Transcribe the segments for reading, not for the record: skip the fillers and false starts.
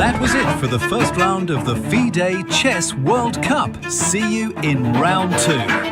That was it for the first round of the FIDE Chess World Cup. See you in round 2.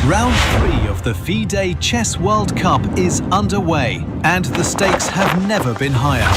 Round 3 of the FIDE Chess World Cup is underway, and the stakes have never been higher.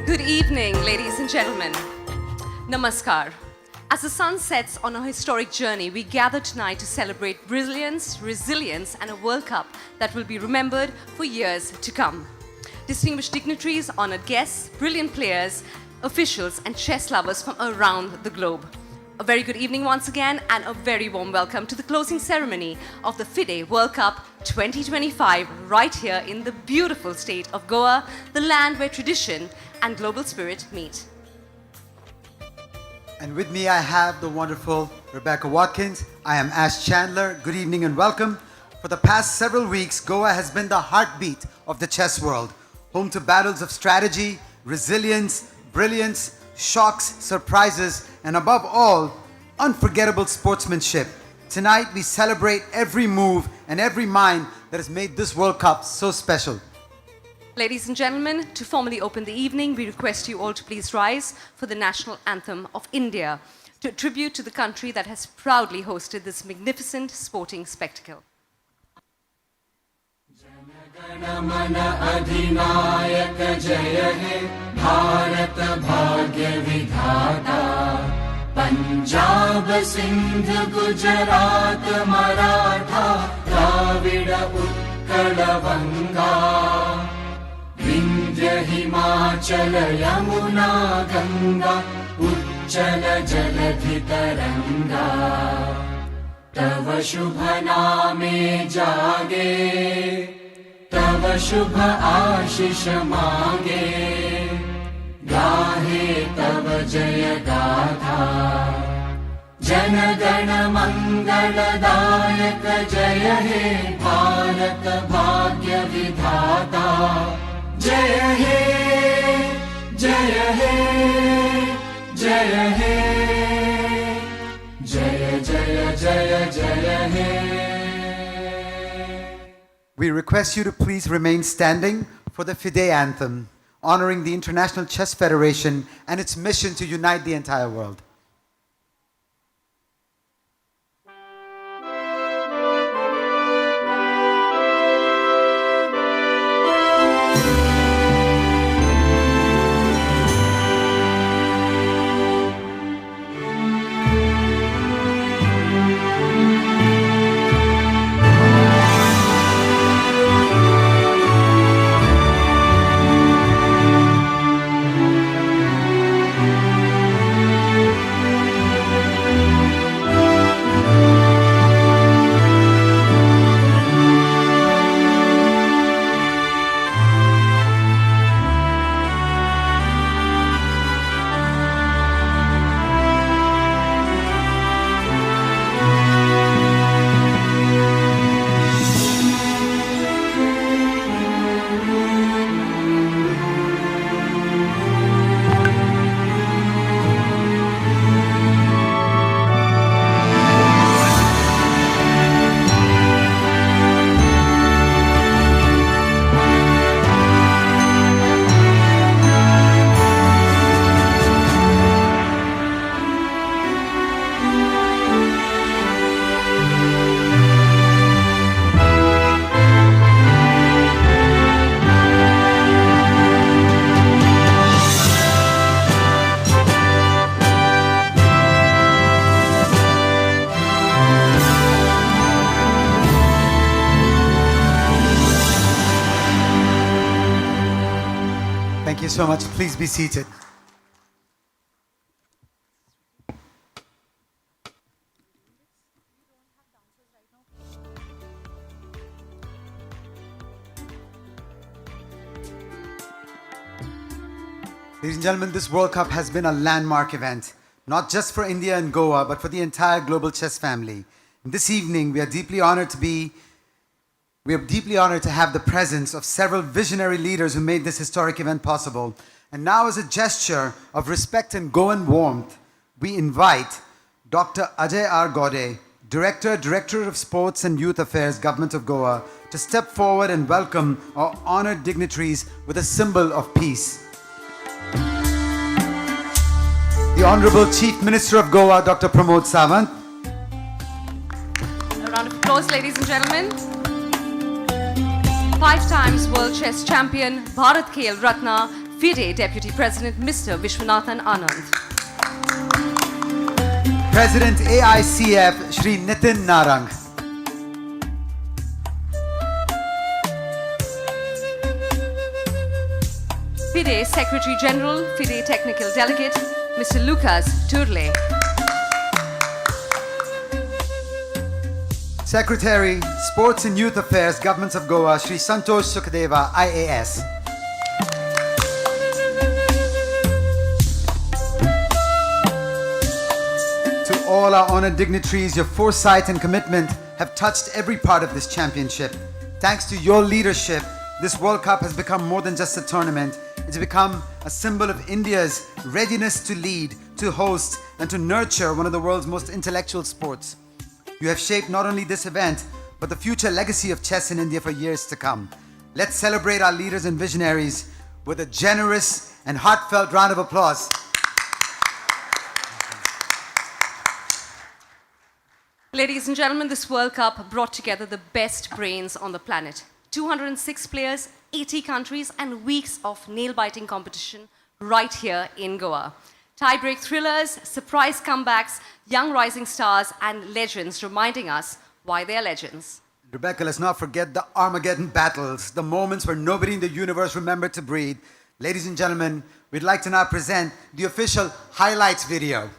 Good evening, ladies and gentlemen. Namaskar. As the sun sets on a historic journey, we gather tonight to celebrate brilliance, resilience, and a World Cup that will be remembered for years to come. Distinguished dignitaries, honored guests, brilliant players, officials, and chess lovers from around the globe. A very good evening once again, and a very warm welcome to the closing ceremony of the FIDE World Cup 2025 right here in the beautiful state of Goa, the land where tradition and global spirit meet. And with me I have the wonderful Rebecca Watkins. I am Ash Chandler. Good evening and welcome. For the past several weeks, Goa has been the heartbeat of the chess world, home to battles of strategy, resilience, brilliance, shocks, surprises, and above all, unforgettable sportsmanship. Tonight, we celebrate every move and every mind that has made this World Cup so special. Ladies and gentlemen, to formally open the evening, we request you all to please rise for the national anthem of India, to tribute to the country that has proudly hosted this magnificent sporting spectacle. मन अधिनायक जय हे भारत भाग्य विधाता पंजाब सिंध गुजरात मराठा द्राविड उत्कल बंगा विंध्य हिमाचल यमुना गंगा उच्चल जलधि तरंगा तव शुभ नामे जागे तव शुभ आशीष मांगे गाहे तव जय गाथा जन गण मंगलदायक जय हे भारत भाग्य विधाता जय हे जय हे जय हे जय जय जय जय हे. We request you to please remain standing for the FIDE anthem, honoring the International Chess Federation and its mission to unite the entire world. Thank you so much. Please be seated. Ladies and gentlemen, this World Cup has been a landmark event, not just for India and Goa, but for the entire global chess family. And this evening, we are deeply honored to have the presence of several visionary leaders who made this historic event possible. And now, as a gesture of respect and Goan warmth, we invite Dr. Ajay R. Gode, Director of Sports and Youth Affairs, Government of Goa, to step forward and welcome our honored dignitaries with a symbol of peace. The Honorable Chief Minister of Goa, Dr. Pramod Sawant. A round of applause, ladies and gentlemen. 5 times World Chess Champion, Bharat Khel Ratna, FIDE Deputy President, Mr. Vishwanathan Anand. President AICF, Shri Nitin Narang. FIDE Secretary General, FIDE Technical Delegate, Mr. Lucas Turle. Secretary, Sports and Youth Affairs, Government of Goa, Shri Santosh Sukhdeva, IAS. To all our honored dignitaries, your foresight and commitment have touched every part of this championship. Thanks to your leadership, this World Cup has become more than just a tournament. It's become a symbol of India's readiness to lead, to host, and to nurture one of the world's most intellectual sports. You have shaped not only this event, but the future legacy of chess in India for years to come. Let's celebrate our leaders and visionaries with a generous and heartfelt round of applause. Ladies and gentlemen, this World Cup brought together the best brains on the planet. 206 players, 80 countries, and weeks of nail-biting competition right here in Goa. Tie-break thrillers, surprise comebacks, young rising stars, and legends reminding us why they are legends. Rebecca, let's not forget the Armageddon battles, the moments where nobody in the universe remembered to breathe. Ladies and gentlemen, we'd like to now present the official highlights video.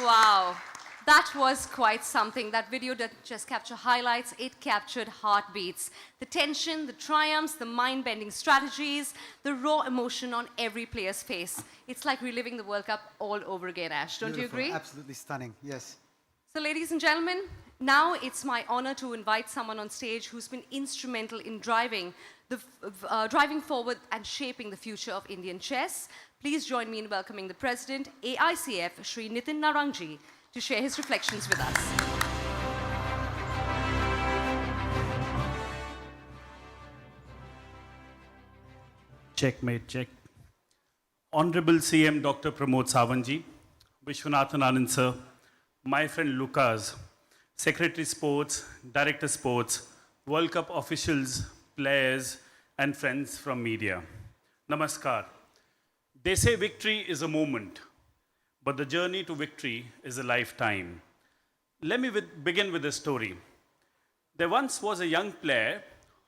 Wow, that was quite something. That video didn't just capture highlights, it captured heartbeats. The tension, the triumphs, the mind-bending strategies, the raw emotion on every player's face. It's like reliving the World Cup all over again, Ash. Don't Beautiful. you agree? Absolutely stunning, yes. So ladies and gentlemen, now it's my honor to invite someone on stage who's been instrumental in driving forward and shaping the future of Indian chess. Please join me in welcoming the President, AICF, Shri Nitin Narangji, to share his reflections with us. Checkmate, check. Honorable CM Dr. Pramod Savanji, Vishwanathan Anand sir, my friend Lucas, Secretary Sports, Director Sports, World Cup officials, players, and friends from media. Namaskar. They say victory is a moment, but the journey to victory is a lifetime. Let me begin with a story. There once was a young player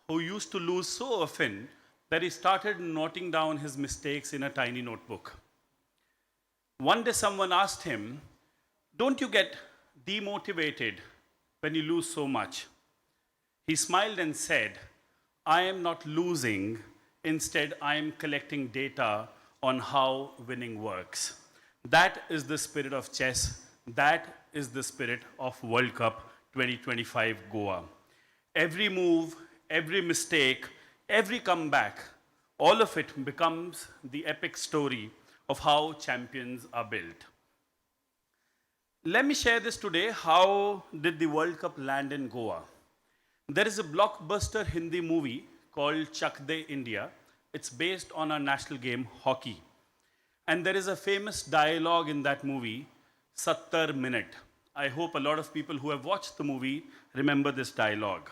who used to lose so often that he started noting down his mistakes in a tiny notebook. One day someone asked him, "Don't you get demotivated when you lose so much?" He smiled and said, "I am not losing. Instead, I am collecting data on how winning works." That is the spirit of chess. That is the spirit of World Cup 2025 Goa. Every move, every mistake, every comeback, all of it becomes the epic story of how champions are built. Let me share this today. How did the World Cup land in Goa? There is a blockbuster Hindi movie called Chak De India, It's based on our national game, hockey. And there is a famous dialogue in that movie, Sattar Minute. I hope a lot of people who have watched the movie remember this dialogue.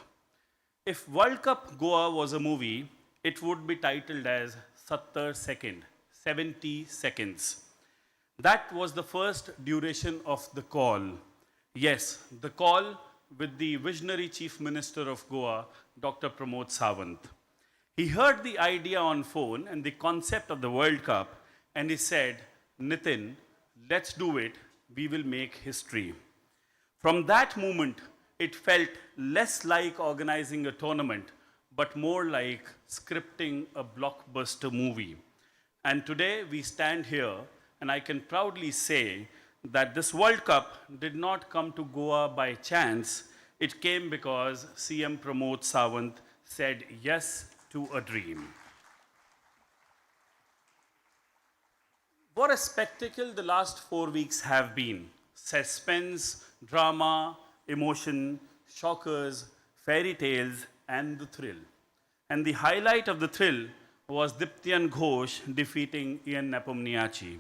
If World Cup Goa was a movie, it would be titled as Sattar Second, 70 seconds. That was the first duration of the call. Yes, the call with the visionary Chief Minister of Goa, Dr. Pramod Sawant. He heard the idea on phone and the concept of the World Cup, and he said, Nitin, let's do it, we will make history. From that moment, it felt less like organizing a tournament, but more like scripting a blockbuster movie. And today we stand here, and I can proudly say that this World Cup did not come to Goa by chance. It came because CM Pramod Sawant said yes to a dream. What a spectacle the last 4 weeks have been. Suspense, drama, emotion, shockers, fairy tales, and the thrill. And the highlight of the thrill was Diptyan Ghosh defeating Ian Nepomniachtchi.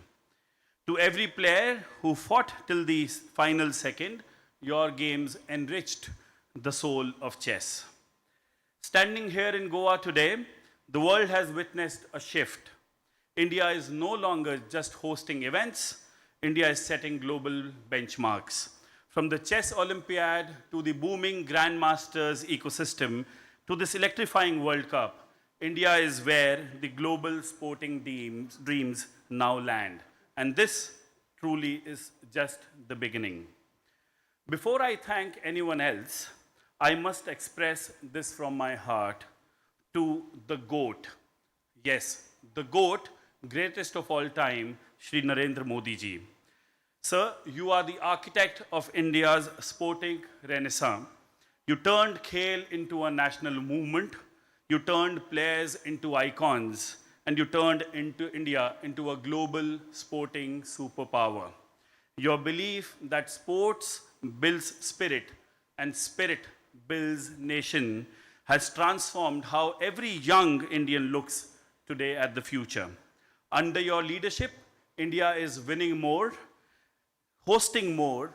To every player who fought till the final second, your games enriched the soul of chess. Standing here in Goa today, the world has witnessed a shift. India is no longer just hosting events, India is setting global benchmarks. From the chess Olympiad to the booming grandmasters ecosystem to this electrifying World Cup, India is where the global sporting dreams now land. And this truly is just the beginning. Before I thank anyone else, I must express this from my heart to the GOAT. Yes, the GOAT, greatest of all time, Shri Narendra Modi ji. Sir, you are the architect of India's sporting renaissance. You turned Khel into a national movement. You turned players into icons. And you turned India into a global sporting superpower. Your belief that sports builds spirit and spirit builds nation has transformed how every young Indian looks today at the future. Under your leadership, India is winning more, hosting more,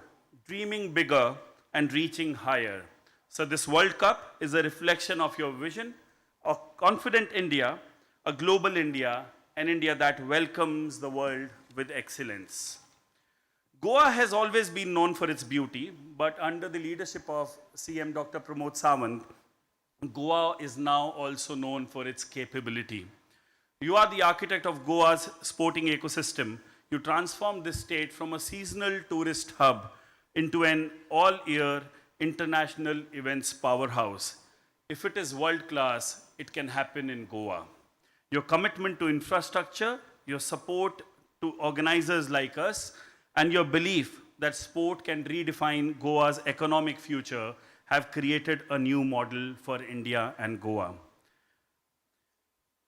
dreaming bigger, and reaching higher. So this World Cup is a reflection of your vision, a confident India, a global India, an India that welcomes the world with excellence. Goa has always been known for its beauty, but under the leadership of CM Dr. Pramod Sawant, Goa is now also known for its capability. You are the architect of Goa's sporting ecosystem. You transformed this state from a seasonal tourist hub into an all-year international events powerhouse. If it is world-class, it can happen in Goa. Your commitment to infrastructure, your support to organizers like us, and your belief that sport can redefine Goa's economic future have created a new model for India and Goa.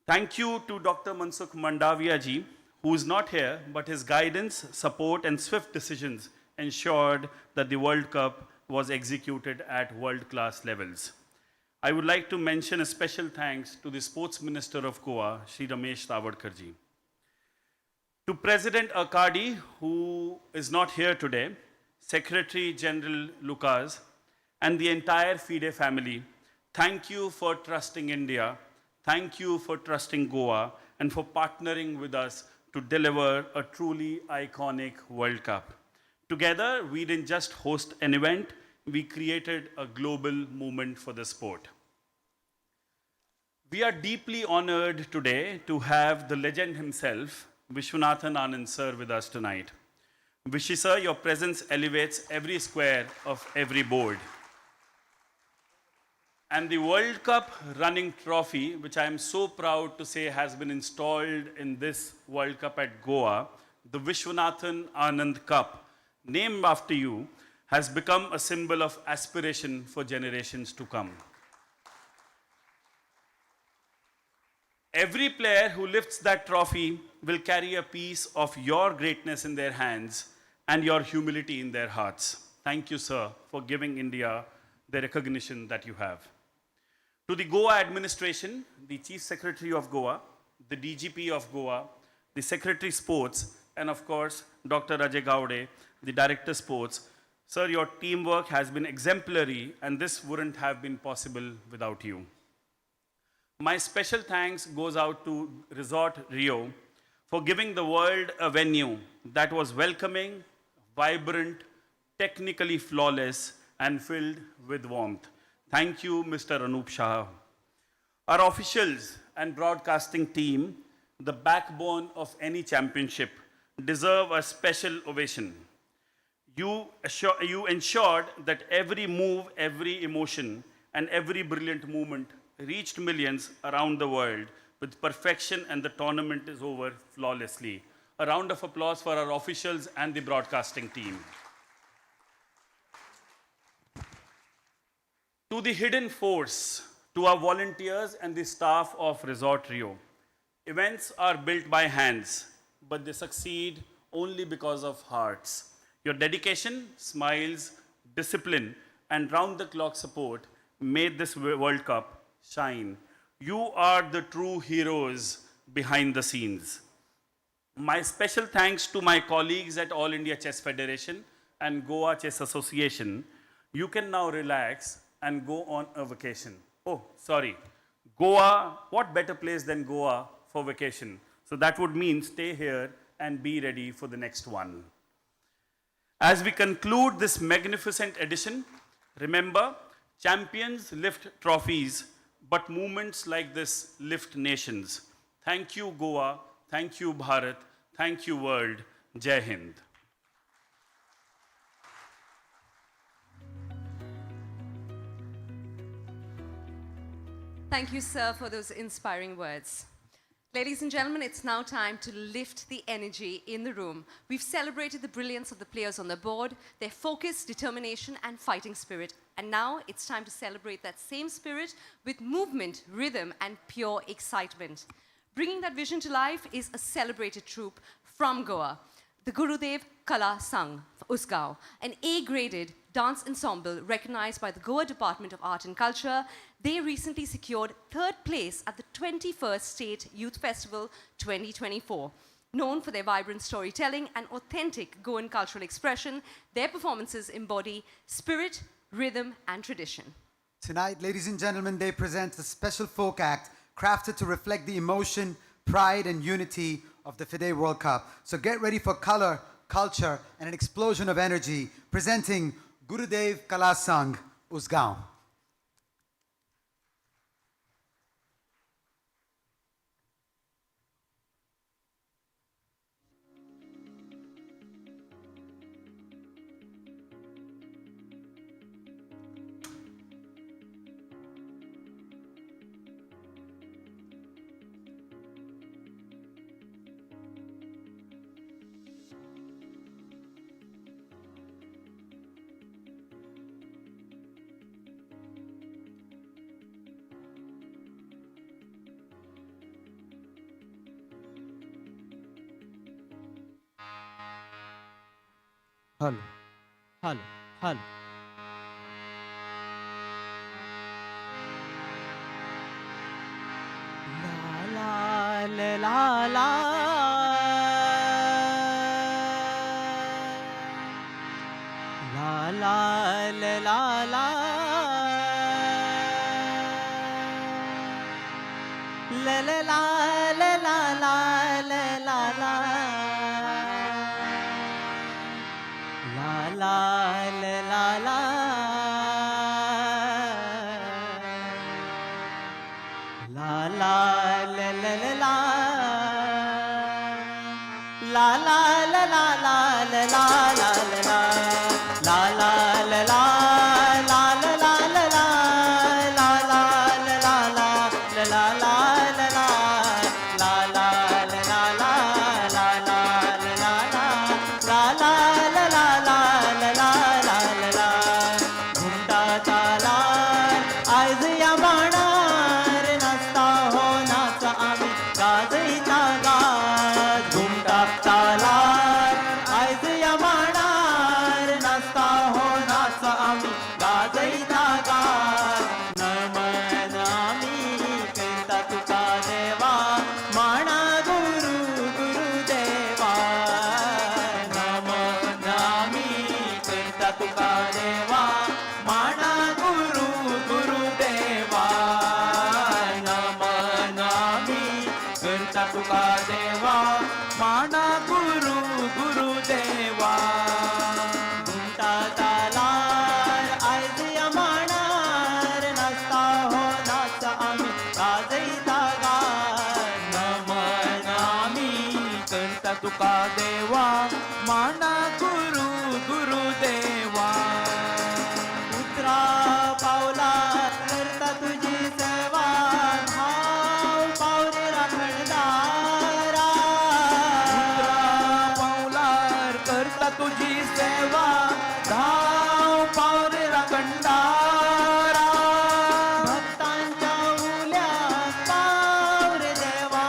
Thank you to Dr. Mansukh Mandavia ji, who is not here, but his guidance, support, and swift decisions ensured that the World Cup was executed at world-class levels. I would like to mention a special thanks to the Sports Minister of Goa, Shri Ramesh Ravadkar ji. To President Akadi, who is not here today, Secretary General Lucas, and the entire FIDE family, thank you for trusting India, thank you for trusting Goa, and for partnering with us to deliver a truly iconic World Cup. Together, we didn't just host an event, we created a global movement for the sport. We are deeply honored today to have the legend himself, Vishwanathan Anand sir, with us tonight. Vishy sir, your presence elevates every square of every board. And the World Cup running trophy, which I am so proud to say has been installed in this World Cup at Goa, the Vishwanathan Anand Cup, named after you, has become a symbol of aspiration for generations to come. Every player who lifts that trophy will carry a piece of your greatness in their hands and your humility in their hearts. Thank you, sir, for giving India the recognition that you have. To the Goa administration, the Chief Secretary of Goa, the DGP of Goa, the Secretary Sports, and of course, Dr. Ajay Gowde, the Director Sports. Sir, your teamwork has been exemplary, and this wouldn't have been possible without you. My special thanks goes out to Resort Rio for giving the world a venue that was welcoming, vibrant, technically flawless, and filled with warmth. Thank you, Mr. Anup Shah. Our officials and broadcasting team, the backbone of any championship, deserve a special ovation. You ensured that every move, every emotion, and every brilliant movement reached millions around the world with perfection, and the tournament is over flawlessly. A round of applause for our officials and the broadcasting team. To the hidden force, to our volunteers and the staff of Resort Rio, events are built by hands, but they succeed only because of hearts. Your dedication, smiles, discipline, and round-the-clock support made this World Cup shine. You are the true heroes behind the scenes. My special thanks to my colleagues at All India Chess Federation and Goa Chess Association. You can now relax and go on a vacation. Oh, sorry. Goa, what better place than Goa for vacation? So that would mean stay here and be ready for the next one. As we conclude this magnificent edition, remember, champions lift trophies, but movements like this lift nations. Thank you, Goa. Thank you, Bharat. Thank you, world. Jai Hind. Thank you, sir, for those inspiring words. Ladies and gentlemen, it's now time to lift the energy in the room. We've celebrated the brilliance of the players on the board, their focus, determination, and fighting spirit. And now it's time to celebrate that same spirit with movement, rhythm, and pure excitement. Bringing that vision to life is a celebrated troupe from Goa, the Gurudev Kala Sangh Usgaon, an A-graded dance ensemble recognized by the Goa Department of Art and Culture. They recently secured 3rd place at the 21st State Youth Festival 2024. Known for their vibrant storytelling and authentic Goan cultural expression, their performances embody spirit, rhythm, and tradition. Tonight, ladies and gentlemen, they present a special folk act crafted to reflect the emotion, pride, and unity of the FIDE World Cup. So get ready for color, culture, and an explosion of energy, presenting Gurudev Kala Sangh Usgaon. Hello, hello, hello. La la la la. La la la la la. La la la la la la la la. La la la la. La la la la la. La la la la la la la la la. La la la la. तुका देवा माना गुरु गुरुदेवा उतरा पावला करता तुझी सेवा धाव पावरे राखणदारा उतरा पावलार करता तुझी सेवा धाव पावरे राखणदारा भक्तांच्या उल्या पावरे देवा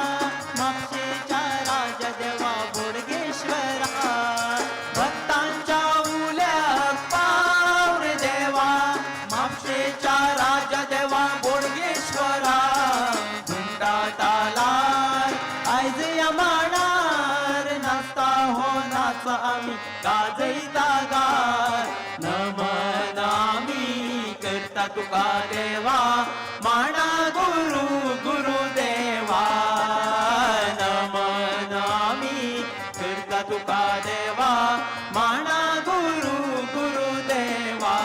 मागशेच्या राजा देवा बोडगेश्वरा भक्तांच्या उल्या पावरे देवा मागशेच्या राजा देवा बोडगेश्वरा झुंडा तालार आयज या मांडार नाचता हो नाच आम्ही गाजयता गार नमन आम्ही करता तुका देवा माना गुरु गुरुदेवा नमन आम्ही करता तुका देवा माना गुरु गुरुदेवा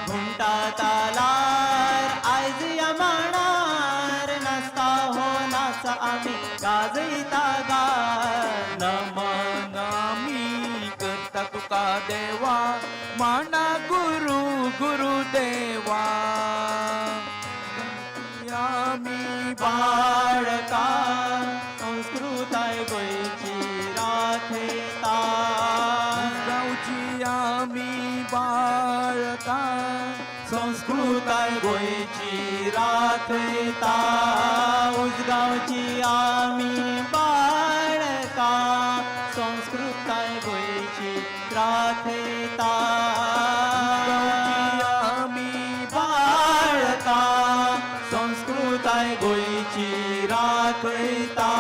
घुमटा तालार आयज या मांडार नाचता हो नाच आम्ही गाजयता गार नमन आम्ही करता तुका देवा माना गुरु गुरुदेवा आम्ही बाळका संस्कृताय गोयची राखता गावची आम्ही बाळका संस्कृताय गोयची राखता उसगावची आम्ही बाळका संस्कृताय गोयची राखता आम्ही बाळका संस्कृताय गोयची राखता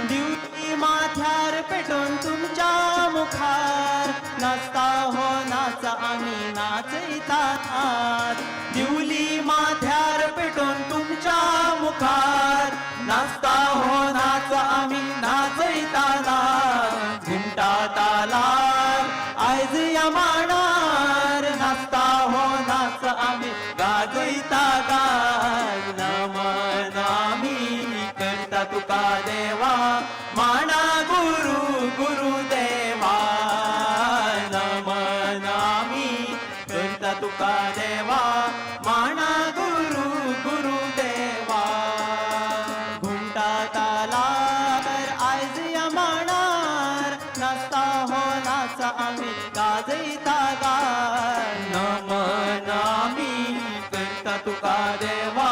दिवटी माथ्यार पेटून तुमच्या मुखार नाचता हो नाच आम्ही नाचयता नाच दिवली माथ्यार पेटून तुमच्या मुखार नाचता हो नाच आम्ही नाचयता नाच घुमटा तालार आयज या मांडार नाचता हो नाच आम्ही गाजयता गार नमन आम्ही करता तुका देवा माना गुरु गुरुदेवा नमन आम्ही करता तुका देवा माना गुरु गुरुदेवा घुमटा तालार आयज या मांडार नाचता हो नाच आम्ही गाजयता गार नमन आम्ही करता तुका देवा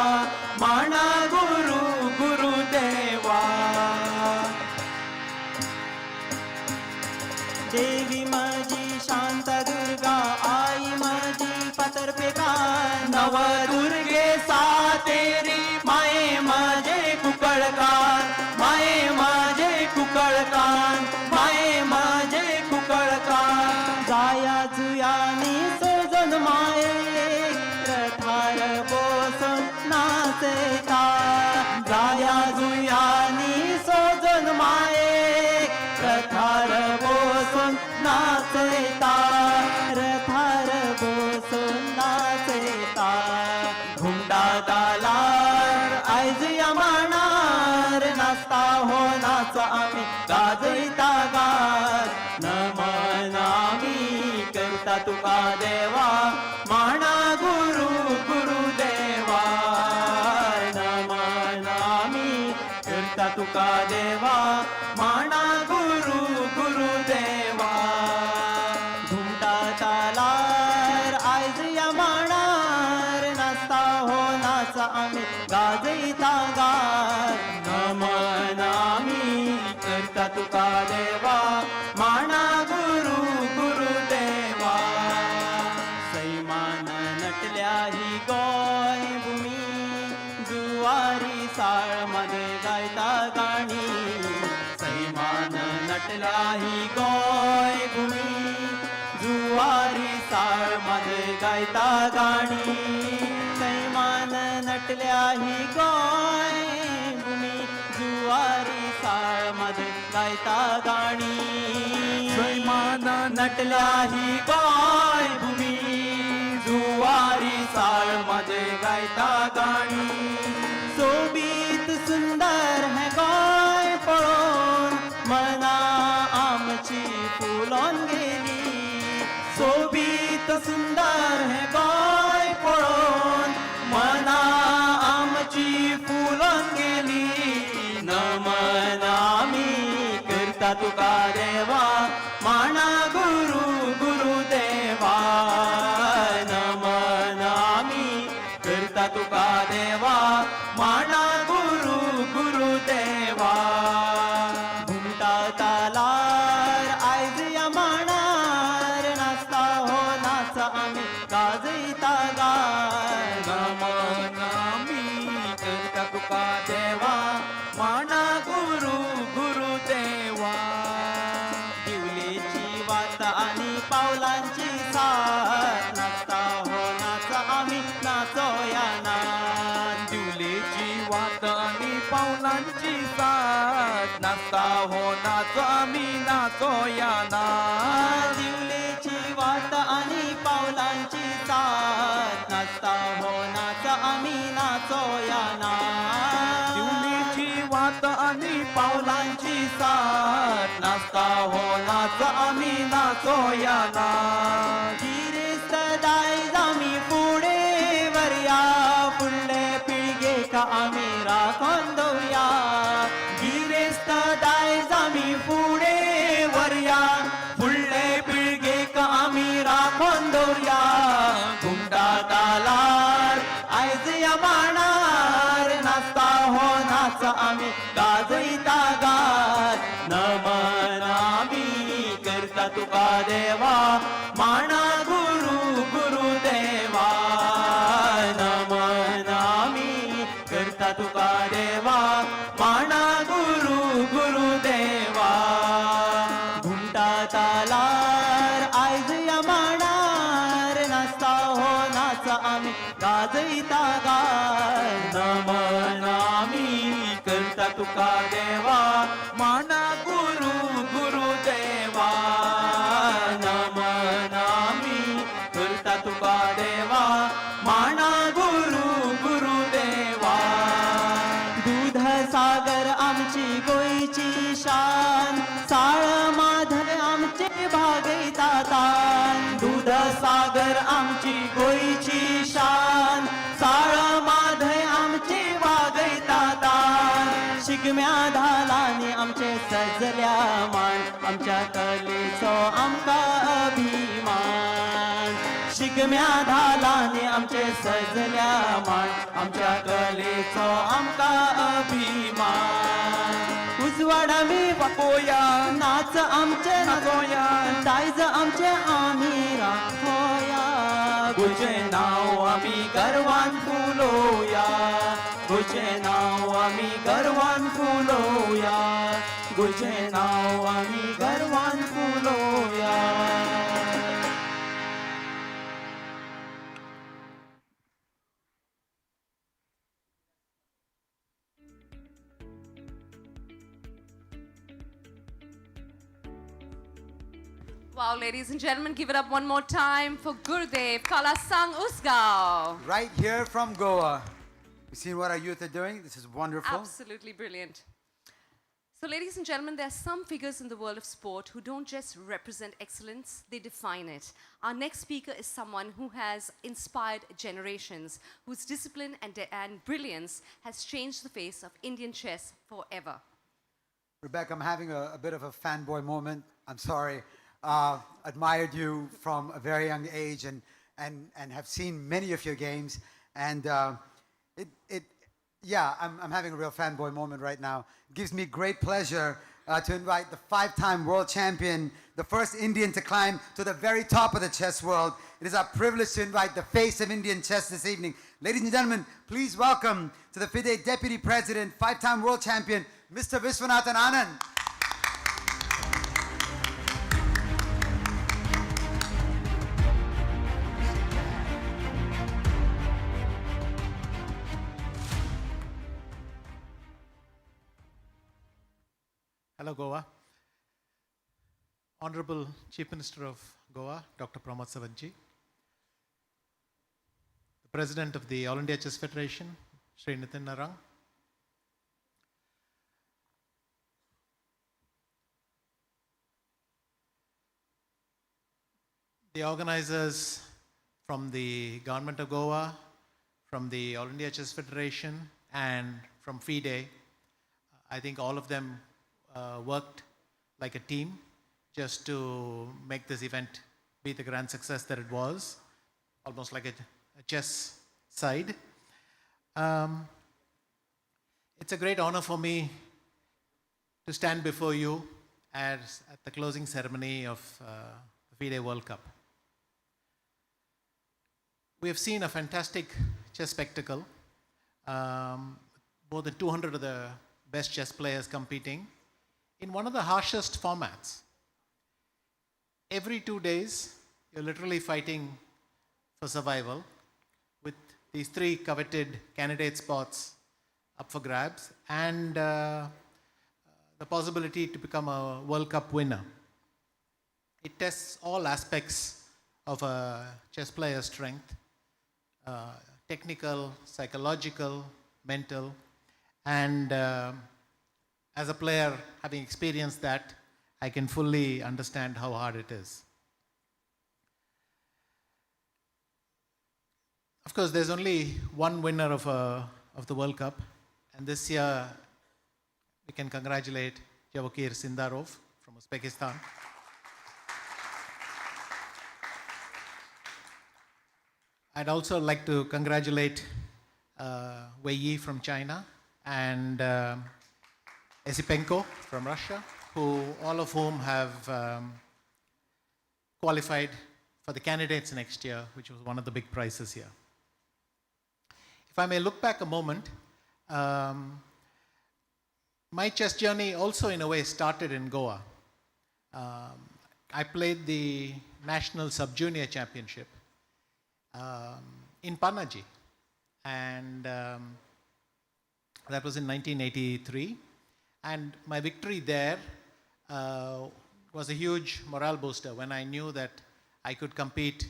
माना गुरु गुरुदेवा देवी माझी शांत दुर्गा आई माझी पतरपेका नवदुर्गे सातेरी माये माझे कुकळकान माये माझे कुकळकान माये माझे कुकळकान जाया जुयानी सोजन माये रथार बोसून नाचता जाया जुयानी सोजन माये रथार बोसून नाचता रथार बोसून नाचता घुमटा तालार आयज या मांडार नाचता हो नाच आम्ही गाजयता गार नमन आम्ही करता तुका देवा माना गुरु गुरुदेवा नमन आम्ही करता तुका देवा माना गुरु गुरुदेवा घुमटा तालार आयज या मांडार नाचता हो नाच आम्ही गाजयता गार नमन आम्ही करता तुका देवा माना गुरु गुरुदेवा सैमान नटल्या ही गोय भूमी जुवारी साळ मध्ये गायता गाणी सैमान नटल्या ही गोय भूमी जुवारी साळ मध्ये गायता गाणी सैमान नटल्या ही गोय भूमी जुवारी साळ मध्ये गायता गाणी सैमान नटल्या ही गोय भूमी जुवारी साळ मध्ये गायता गाणी सोबीत सुंदर है गोय पळोन सुंदर हे गोय पळोवन मना आमची फुलोन गेली नमन आमी करता तुका देवा माना गुरु गुरुदेवा नमन आमी करता तुका देवा माना गुरु गुरुदेवा घुमटा तालार आयज या मांडार नाचता हो नाच आमी गाजयता गाय नमन आमी करता तुका देवा माना गुरु गुरुदेवा दिवलेची वात आणि पावलांची साथ नाचता हो नाच आमी नाचोया ना दिवलेची वात आणि पावलांची साथ नाचता हो नाच आम्ही नाचोया ना दिवलेची वात आणि पावलांची साथ नाचता हो नाच आमी नाचोया ना दिवलेची वात आणि पावलांची साथ नाचता हो नाच आम्ही नाचोया ना गिरेस्त दायज आमी फुडे वरया फुडले पिळगेक आमी राखोन दवरया गिरेस्त दायज आमी फुडे वरया फुडले पिळगेक आमी राखोन दवरया घुमटा तालार आयज या मांडार नाचता हो नाच आमी गाजयता गात नमन आमी करता तुका देवा माना गुरु गुरुदेवा नमन आमी करता तुका देवा माना गुरु गुरुदेवा घुमटा तालार आयज या मांडार नाचता हो नाच आमी गाजयता गाय नमन आमी करता तुका देवा माना गुरु गुरुदेवा नमन आमी करता तुका देवा माना गुरु गुरुदेवा दूध सागर आमची गोयची शान साळ माधव आमचे भागयता तान दूध सागर आमची गोयची शान साळ माधव आमचे वागयता तान शिगम्या धालांनी आमचे सजल्या मान आमच्या कलेचो आमकां अभिमान शिगम्या धालांनी आमचे सजल्या मान आमच्या कलेचो आमकां अभिमान उजवाड आमी वापोया नाच आमचे नाचोया दायज आमचे आमी राखोया गोंयचें नांव आमी गर्वान फुलोया गोंयचें नांव आमी गर्वान फुलोया गोंयचें नांव आमी गर्वान फुलोया Wow, ladies and gentlemen, give it up one more time for Gurudev Kalasang Usgao. Right here from Goa. You seen what our youth are doing? This is wonderful. Absolutely brilliant. So, ladies and gentlemen, there are some figures in the world of sport who don't just represent excellence, they define it. Our next speaker is someone who has inspired generations, whose discipline and brilliance has changed the face of Indian chess forever. Rebecca, I'm having a bit of a fanboy moment. I'm sorry. Admired you from a very young age and have seen many of your games. And I'm having a real fanboy moment right now. It gives me great pleasure to invite the 5-time world champion, the first Indian to climb to the very top of the chess world. It is our privilege to invite the face of Indian chess this evening. Ladies and gentlemen, please welcome to the FIDE Deputy President, 5-time world champion, Mr. Viswanathan Anand. Hello, Goa. Honorable Chief Minister of Goa, Dr. Pramod Savanji. The President of the All India Chess Federation, Sri Nitin Narang. The organizers from the government of Goa, from the All India Chess Federation, and from FIDE. I think all of them worked like a team just to make this event be the grand success that it was, almost like a chess side. It's a great honor for me to stand before you at the closing ceremony of the FIDE World Cup. We have seen a fantastic chess spectacle. More than 200 of the best chess players competing in one of the harshest formats. Every 2 days, you're literally fighting for survival with these 3 coveted candidate spots up for grabs and the possibility to become a World Cup winner. It tests all aspects of a chess player's strength, technical, psychological, mental, and as a player, having experienced that, I can fully understand how hard it is. Of course, there's only one winner of the World Cup, and this year we can congratulate Javokhir Sindarov from Uzbekistan. I'd also like to congratulate Wei Yi from China and Esipenko from Russia, all of whom have qualified for the candidates next year, which was one of the big prizes here. If I may look back a moment, my chess journey also in a way started in Goa. I played the National Sub-Junior Championship in Panaji, and that was in 1983. And my victory there was a huge morale booster when I knew that I could compete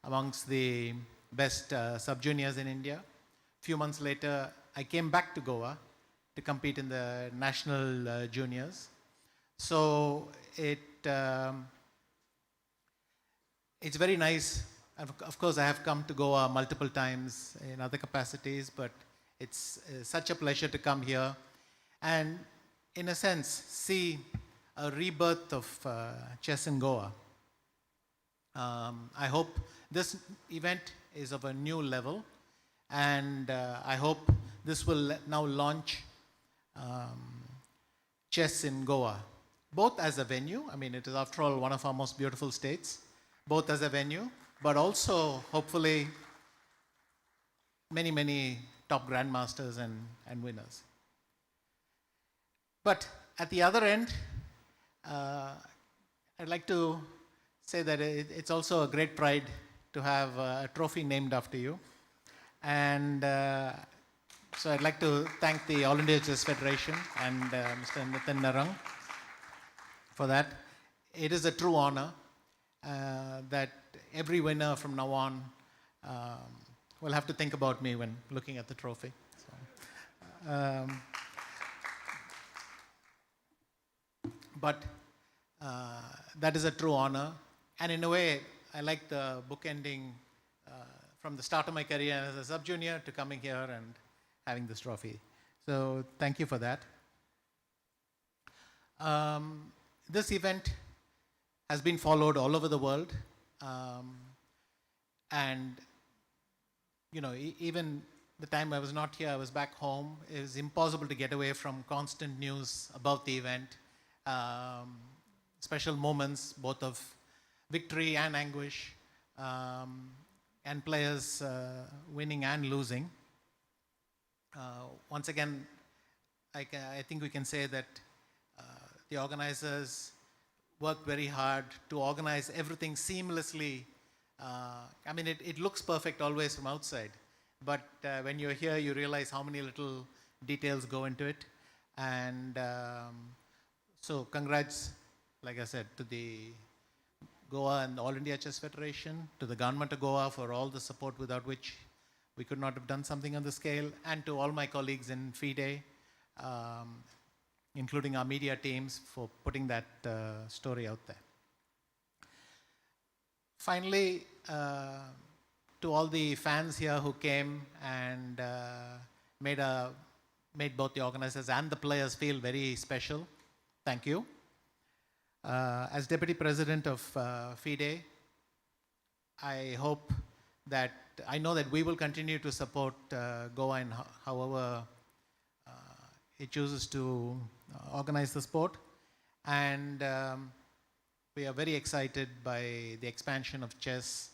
amongst the best sub-juniors in India. A few months later, I came back to Goa to compete in the national juniors. So it's very nice. Of course, I have come to Goa multiple times in other capacities, but it's such a pleasure to come here and, in a sense, see a rebirth of chess in Goa. I hope this event is of a new level, and I hope this will now launch chess in Goa, both as a venue. I mean, it is after all one of our most beautiful states, both as a venue, but also hopefully many, many top grandmasters and winners. But at the other end, I'd like to say that it's also a great pride to have a trophy named after you. And so I'd like to thank the All India Chess Federation and Mr. Nitin Narang for that. It is a true honor that every winner from now on will have to think about me when looking at the trophy. So, but that is a true honor. And in a way, I like the bookending from the start of my career as a sub-junior to coming here and having this trophy. So thank you for that. This event has been followed all over the world. And, you know, even the time I was not here, I was back home. It was impossible to get away from constant news about the event. Special moments, both of victory and anguish, and players winning and losing. Once again, I think we can say that the organizers worked very hard to organize everything seamlessly. I mean, it looks perfect always from outside, but when you're here, you realize how many little details go into it. And so congrats, like I said, to the Goa and All India Chess Federation, to the government of Goa for all the support without which we could not have done something on the scale, and to all my colleagues in FIDE, including our media teams, for putting that story out there. Finally, to all the fans here who came and made both the organizers and the players feel very special. Thank you. As Deputy President of FIDE, I know that we will continue to support Goa in however it chooses to organize the sport. And we are very excited by the expansion of chess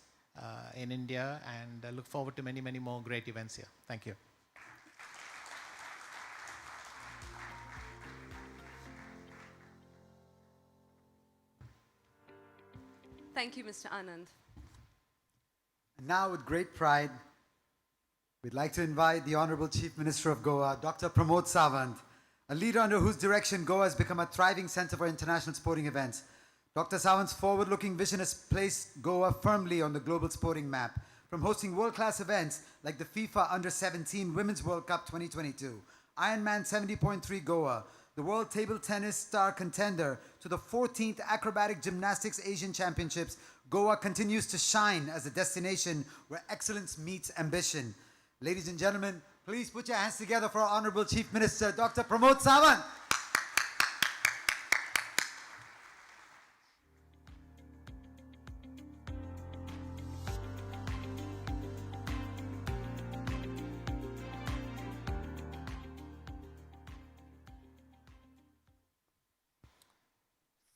in India, and I look forward to many, many more great events here. Thank you. Thank you, Mr. Anand. And now, with great pride, we'd like to invite the Honorable Chief Minister of Goa, Dr. Pramod Sawant, a leader under whose direction Goa has become a thriving center for international sporting events. Dr. Sawant's forward-looking vision has placed Goa firmly on the global sporting map, from hosting world-class events like the FIFA Under-17 Women's World Cup 2022, Ironman 70.3 Goa, the World Table Tennis Star Contender, to the 14th Acrobatic Gymnastics Asian Championships. Goa continues to shine as a destination where excellence meets ambition. Ladies and gentlemen, please put your hands together for our Honorable Chief Minister, Dr. Pramod Sawant.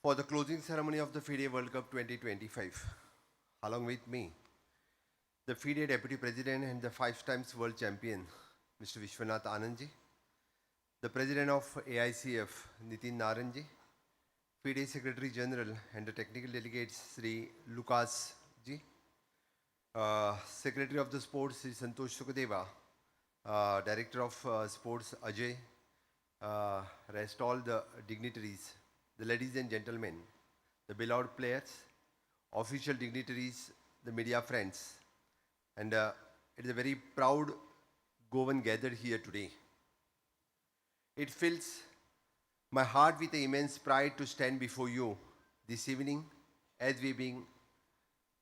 For the closing ceremony of the FIDE World Cup 2025, along with me, the FIDE Deputy President and the 5 times world champion, Mr. Vishwanath Anandji, the President of AICF, Nitin Naranji, FIDE Secretary General and the technical delegates, Sri Lucas Ji, Secretary of the Sports, Sri Santosh Sukadeva, Director of Sports, Ajay, rest all the dignitaries, the ladies and gentlemen, the beloved players, official dignitaries, the media friends, and it is a very proud Goan gathered here today. It fills my heart with immense pride to stand before you this evening as we bring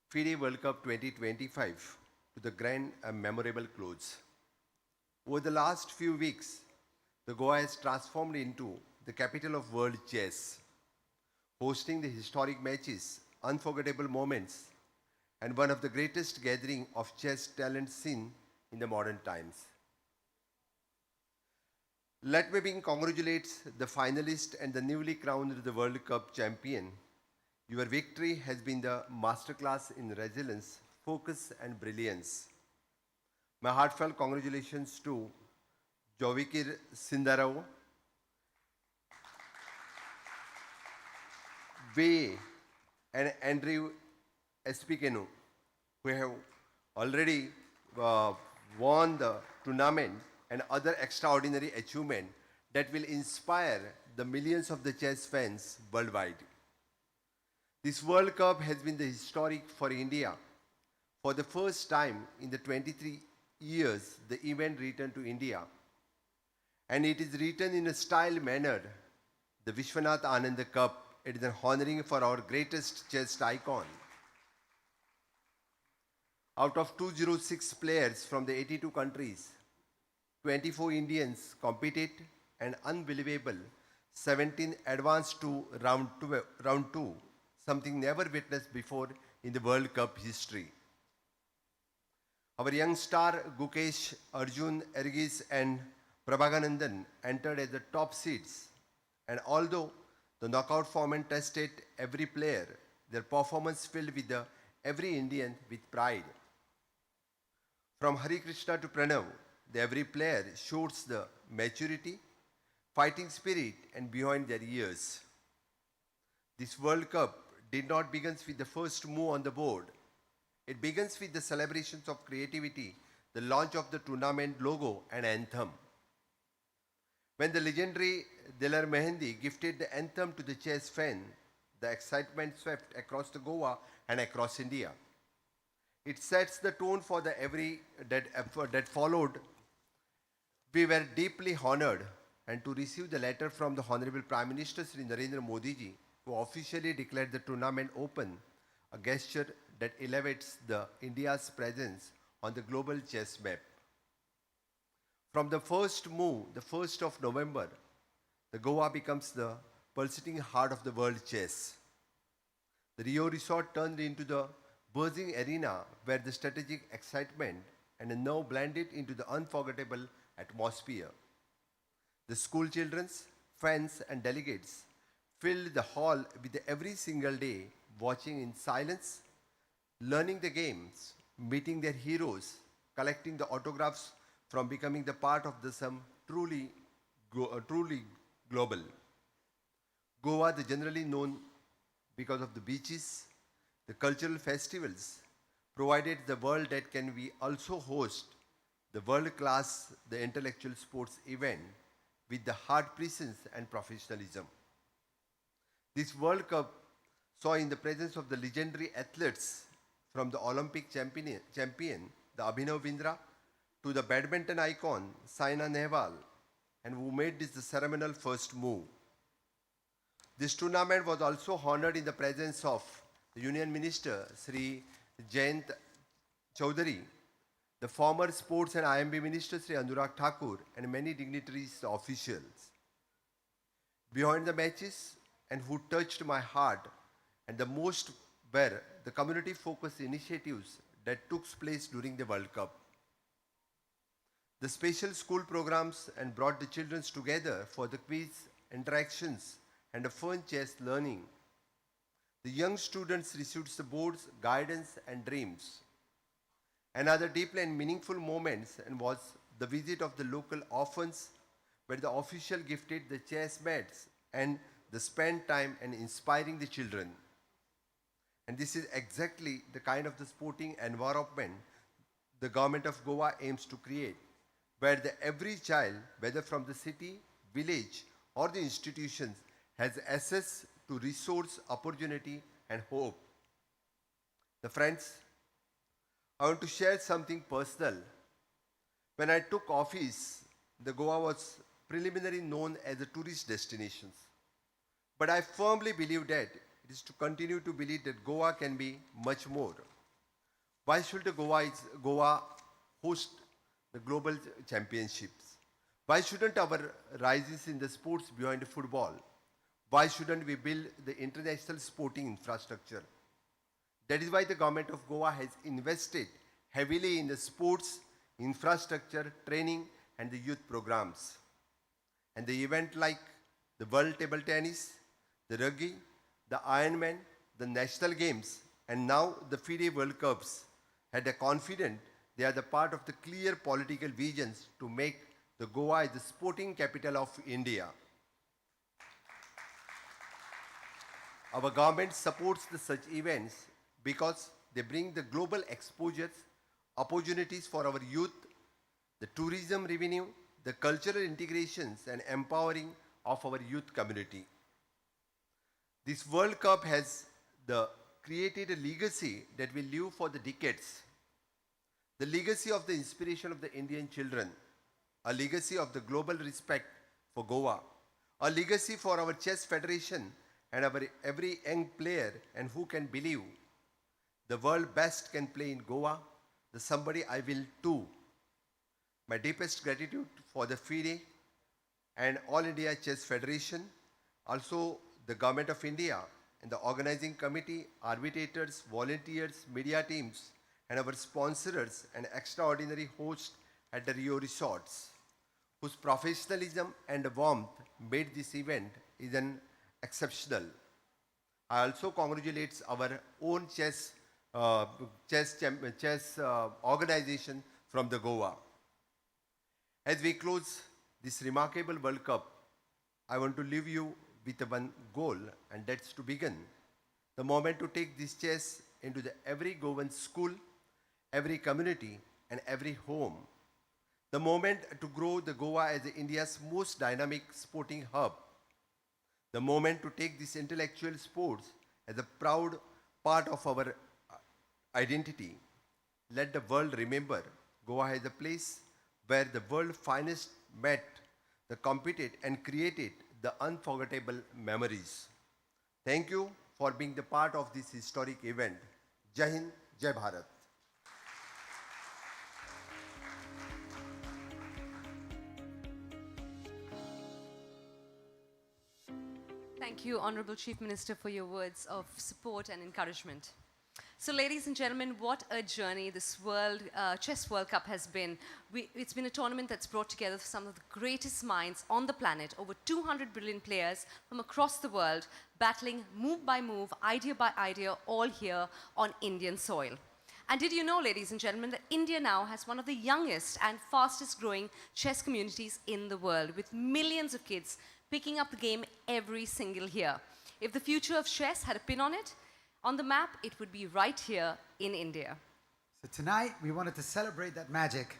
FIDE World Cup 2025 to the grand and memorable close. Over the last few weeks, the Goa has transformed into the capital of world chess, hosting the historic matches, unforgettable moments, and one of the greatest gathering of chess talent seen in the modern times. Let me congratulate the finalist and the newly crowned the World Cup champion. Your victory has been the masterclass in resilience, focus, and brilliance. My heartfelt congratulations to Javokhir Sindarov, Wei Yi, and Andrew Espikenu, who have already won the tournament and other extraordinary achievement that will inspire the millions of the chess fans worldwide. This World Cup has been the historic for India. For the first time in the 23 years, the event returned to India. And it is written in a style manner, the Vishwanath Anand Cup. It is an honoring for our greatest chess icon. Out of 206 players from the 82 countries, 24 Indians competed, and unbelievable 17 advanced to round two, something never witnessed before in the World Cup history. Our young star Gukesh, Arjun, Ergis, and Prabhaganandan entered as the top seeds, and although the knockout format tested every player, their performance filled with every Indian with pride. From Hari Krishna to Pranav, every player shows the maturity, fighting spirit, and beyond their years. This World Cup did not begin with the first move on the board. It begins with the celebrations of creativity, the launch of the tournament logo and anthem. When the legendary Dilar Mehendi gifted the anthem to the chess fan, the excitement swept across the Goa and across India. It sets the tone for the every that followed. We were deeply honored and to receive the letter from the Honorable Prime Minister Sri Narendra Modi ji, who officially declared the tournament open, a gesture that elevates the India's presence on the global chess map. From the first move, the 1st of November, the Goa becomes the pulsating heart of the world chess. The Rio resort turned into the buzzing arena where the strategic excitement and the nerve blended into the unforgettable atmosphere. The school children's, fans and delegates filled the hall with every single day, watching in silence, learning the games, meeting their heroes, collecting the autographs from becoming the part of the some truly global. Goa, the generally known because of the beaches, the cultural festivals, provided the world that can we also host the world-class, the intellectual sports event with the hard presence and professionalism. This World Cup saw in the presence of the legendary athletes from the Olympic champion the Abhinav Bindra, to the badminton icon Saina Nehwal, and who made this the ceremonial first move. This tournament was also honored in the presence of the Union Minister Sri Jayant Chaudhary, the former Sports and IMB Minister Sri Anurag Thakur, and many dignitaries officials. Beyond the matches, and who touched my heart, and the most were the community-focused initiatives that took place during the World Cup. The special school programs and brought the children together for the quiz, interactions, and a fun chess learning. The young students received the boards, guidance, and dreams. Another deep and meaningful moment was the visit of the local orphans, where the official gifted the chess mats and the spent time and inspiring the children. And this is exactly the kind of the sporting environment the government of Goa aims to create, where every child, whether from the city, village, or the institutions, has access to resource, opportunity, and hope. The friends, I want to share something personal. When I took office, the Goa was preliminarily known as a tourist destination. But I firmly believe that it is to continue to believe that Goa can be much more. Why should the Goa host the global championships? Why shouldn't our rises in the sports beyond football? Why shouldn't we build the international sporting infrastructure? That is why the government of Goa has invested heavily in the sports, infrastructure, training, and the youth programs. And the event like the World Table Tennis, the Rugby, the Ironman, the National Games, and now the FIDE World Cups had a confidence they are the part of the clear political visions to make the Goa the sporting capital of India. Our government supports such events because they bring the global exposures, opportunities for our youth, the tourism revenue, the cultural integrations, and empowering of our youth community. This World Cup has created a legacy that will live for the decades. The legacy of the inspiration of the Indian children, a legacy of the global respect for Goa, a legacy for our chess federation and our every young player, and who can believe the world best can play in Goa, the somebody I will too. My deepest gratitude for the FIDE and All India Chess Federation, also the Government of India and the organizing committee, arbitrators, volunteers, media teams, and our sponsors and extraordinary hosts at the Rio resorts, whose professionalism and warmth made this event exceptional. I also congratulate our own chess organization from the Goa. As we close this remarkable World Cup, I want to leave you with one goal, and that's to begin the moment to take this chess into every Goan school, every community, and every home. The moment to grow the Goa as India's most dynamic sporting hub. The moment to take this intellectual sports as a proud part of our identity. Let the world remember Goa is a place where the world's finest met, competed, and created the unforgettable memories. Thank you for being the part of this historic event. Jai Hind, Jai Bharat. Thank you, Honorable Chief Minister, for your words of support and encouragement. So, ladies and gentlemen, what a journey this Chess World Cup has been. It's been a tournament that's brought together some of the greatest minds on the planet, over 200 brilliant players from across the world, battling move by move, idea by idea, all here on Indian soil. And did you know, ladies and gentlemen, that India now has one of the youngest and fastest growing chess communities in the world, with millions of kids picking up the game every single year. If the future of chess had a pin on it, on the map, it would be right here in India. So tonight, we wanted to celebrate that magic,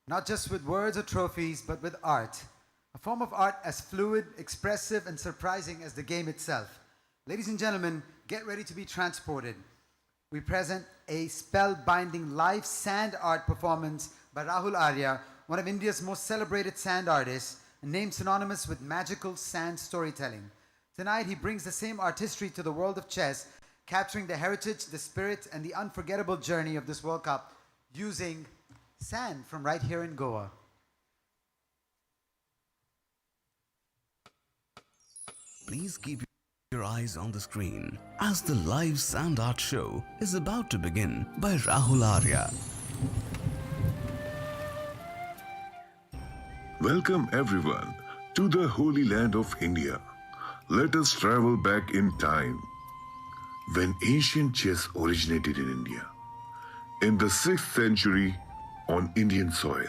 not just with words or trophies, but with art. A form of art as fluid, expressive, and surprising as the game itself. Ladies and gentlemen, get ready to be transported. We present a spellbinding live sand art performance by Rahul Arya, one of India's most celebrated sand artists, a name synonymous with magical sand storytelling. Tonight, he brings the same artistry to the world of chess, capturing the heritage, the spirit, and the unforgettable journey of this World Cup using sand from right here in Goa. Please keep your eyes on the screen as the live sand art show is about to begin by Rahul Arya. Welcome everyone to the Holy Land of India. Let us travel back in time. When ancient chess originated in India, in the 6th century on Indian soil,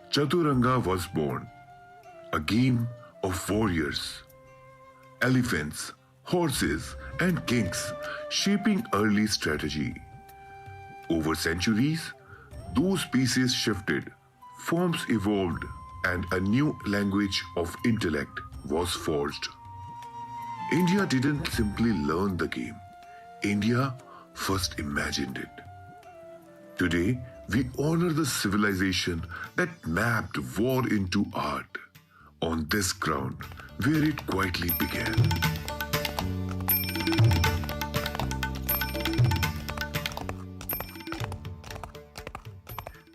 Chaturanga was born, a game of warriors, elephants, horses, and kings, shaping early strategy. Over centuries, those pieces shifted, forms evolved, and a new language of intellect was forged. India didn't simply learn the game. India first imagined it. Today, we honor the civilization that mapped war into art on this ground where it quietly began.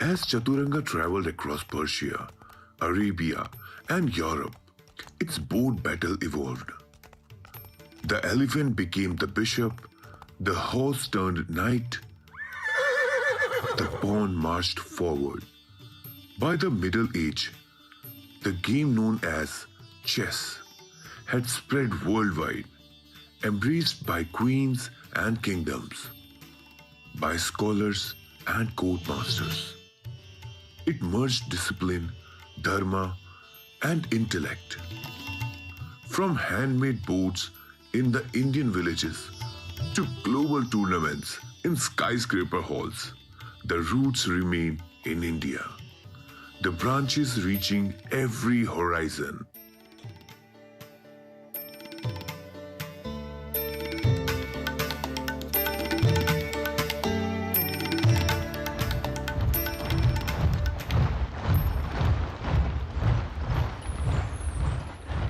As Chaturanga traveled across Persia, Arabia, and Europe, its board battle evolved. The elephant became the bishop, the horse turned knight, the pawn marched forward. By the Middle Age, the game known as chess had spread worldwide, embraced by queens and kingdoms, by scholars and court masters. It merged discipline, dharma, and intellect. From handmade boards in the Indian villages to global tournaments in skyscraper halls, the roots remain in India, the branches reaching every horizon.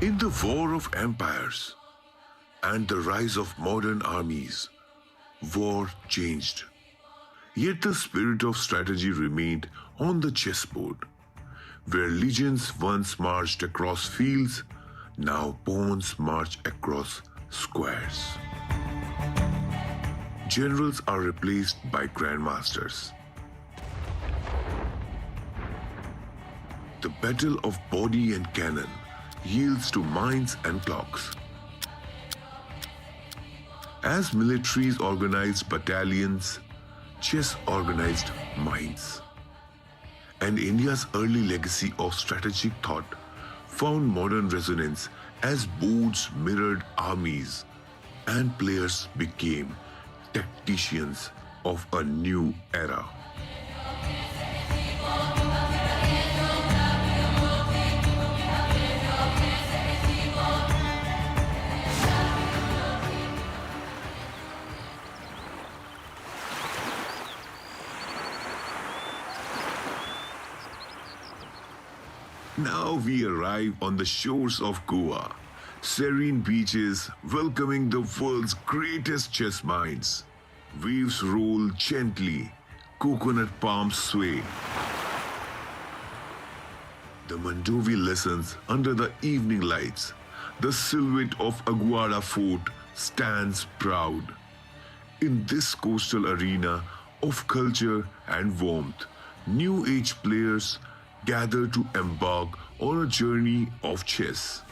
In the war of empires and the rise of modern armies, war changed. Yet the spirit of strategy remained on the chessboard. Where legions once marched across fields, now pawns march across squares. Generals are replaced by grandmasters. The battle of body and cannon yields to mines and clocks. As militaries organized battalions, chess organized minds. And India's early legacy of strategic thought found modern resonance as boards mirrored armies and players became tacticians of a new era. Now we arrive on the shores of Goa, serene beaches welcoming the world's greatest chess minds. Waves roll gently, coconut palms sway. The Mandovi listens under the evening lights, the silhouette of Aguada Fort stands proud. In this coastal arena of culture and warmth, new age players gather to embark on a journey of chess.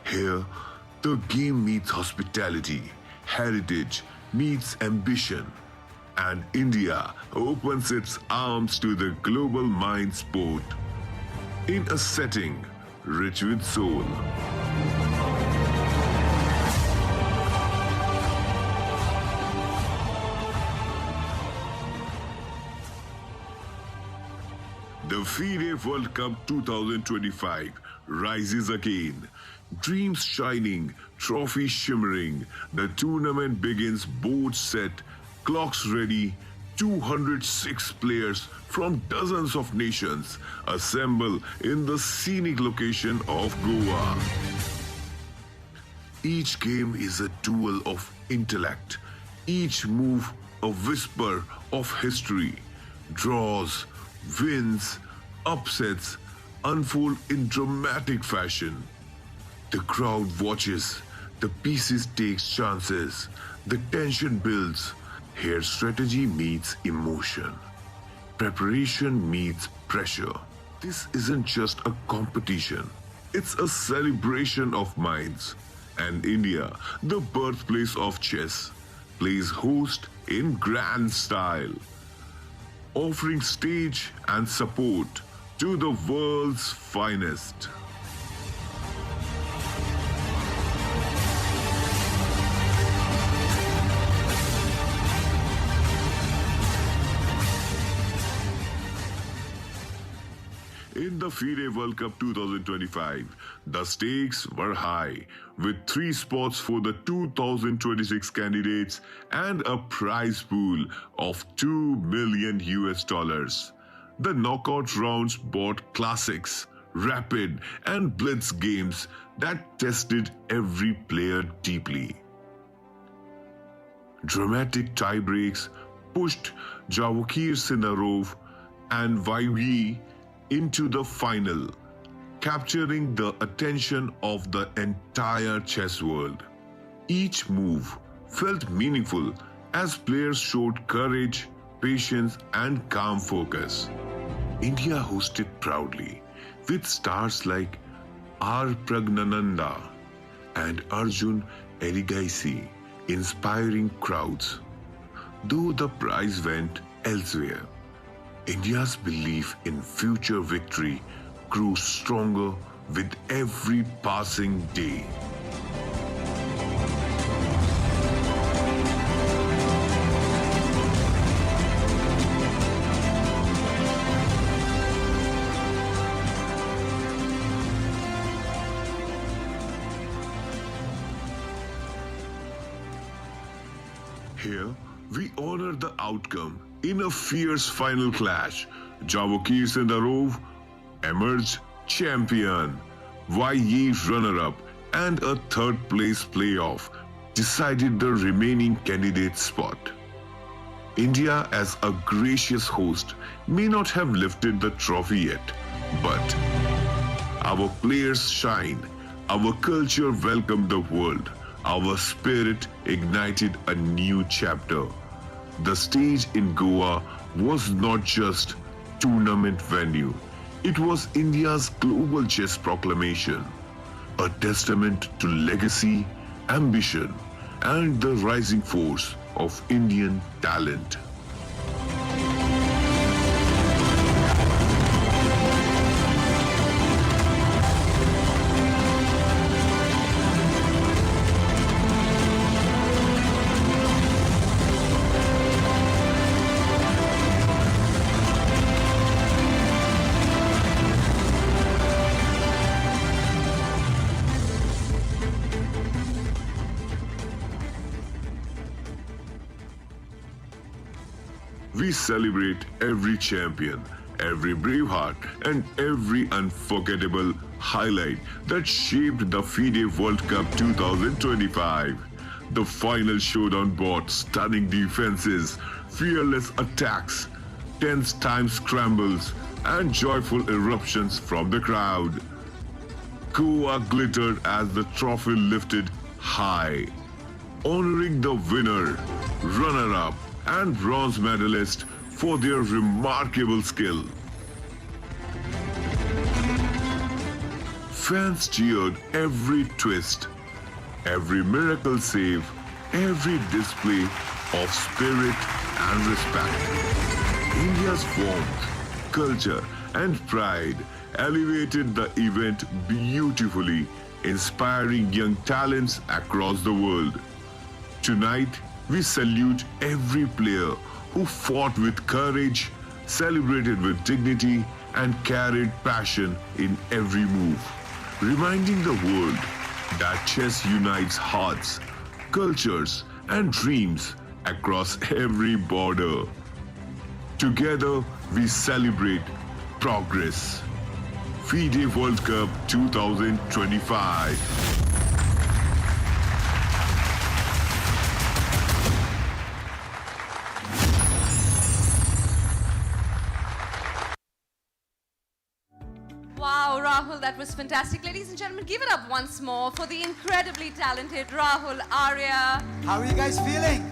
Here, the game meets hospitality, heritage meets ambition, and India opens its arms to the global mind sport in a setting rich with soul. The FIDE World Cup 2025 rises again. Dreams shining, trophies shimmering. The tournament begins, boards set, clocks ready. 206 players from dozens of nations assemble in the scenic location of Goa. Each game is a duel of intellect, each move a whisper of history. Draws, wins, upsets unfold in dramatic fashion. The crowd watches, the pieces take chances, the tension builds. Here strategy meets emotion. Preparation meets pressure. This isn't just a competition. It's a celebration of minds. And India, the birthplace of chess, plays host in grand style, offering stage and support to the world's finest. In the FIDE World Cup 2025, the stakes were high, with 3 spots for the 2026 candidates and a prize pool of $2 million. The knockout rounds brought classics, rapid and blitz games that tested every player deeply. Dramatic tiebreaks pushed Javokhir Sindarov and Wei Yi into the final, capturing the attention of the entire chess world. Each move felt meaningful as players showed courage, patience, and calm focus. India hosted proudly, with stars like R. Pragnananda and Arjun Erigaisi inspiring crowds. Though the prize went elsewhere, India's belief in future victory grew stronger with every passing day. Here, we honor the outcome. In a fierce final clash, Javokhir Sindarov emerged champion. Wei Yi runner-up and a third-place playoff decided the remaining candidate spot. India, as a gracious host, may not have lifted the trophy yet, but our players shine, our culture welcomed the world, our spirit ignited a new chapter. The stage in Goa was not just tournament venue. It was India's global chess proclamation, a testament to legacy, ambition, and the rising force of Indian talent. We celebrate every champion, every brave heart, and every unforgettable highlight that shaped the FIDE World Cup 2025. The final showdown brought stunning defenses, fearless attacks, tense time scrambles, and joyful eruptions from the crowd. Goa glittered as the trophy lifted high, honoring the winner, runner-up, and bronze medalist for their remarkable skill. Fans cheered every twist, every miracle save, every display of spirit and respect. India's warmth, culture, and pride elevated the event beautifully, inspiring young talents across the world. Tonight, we salute every player who fought with courage, celebrated with dignity, and carried passion in every move, reminding the world that chess unites hearts, cultures, and dreams across every border. Together, we celebrate progress. FIDE World Cup 2025. Wow, Rahul, that was fantastic. Ladies and gentlemen, give it up once more for the incredibly talented Rahul Arya. How are you guys feeling?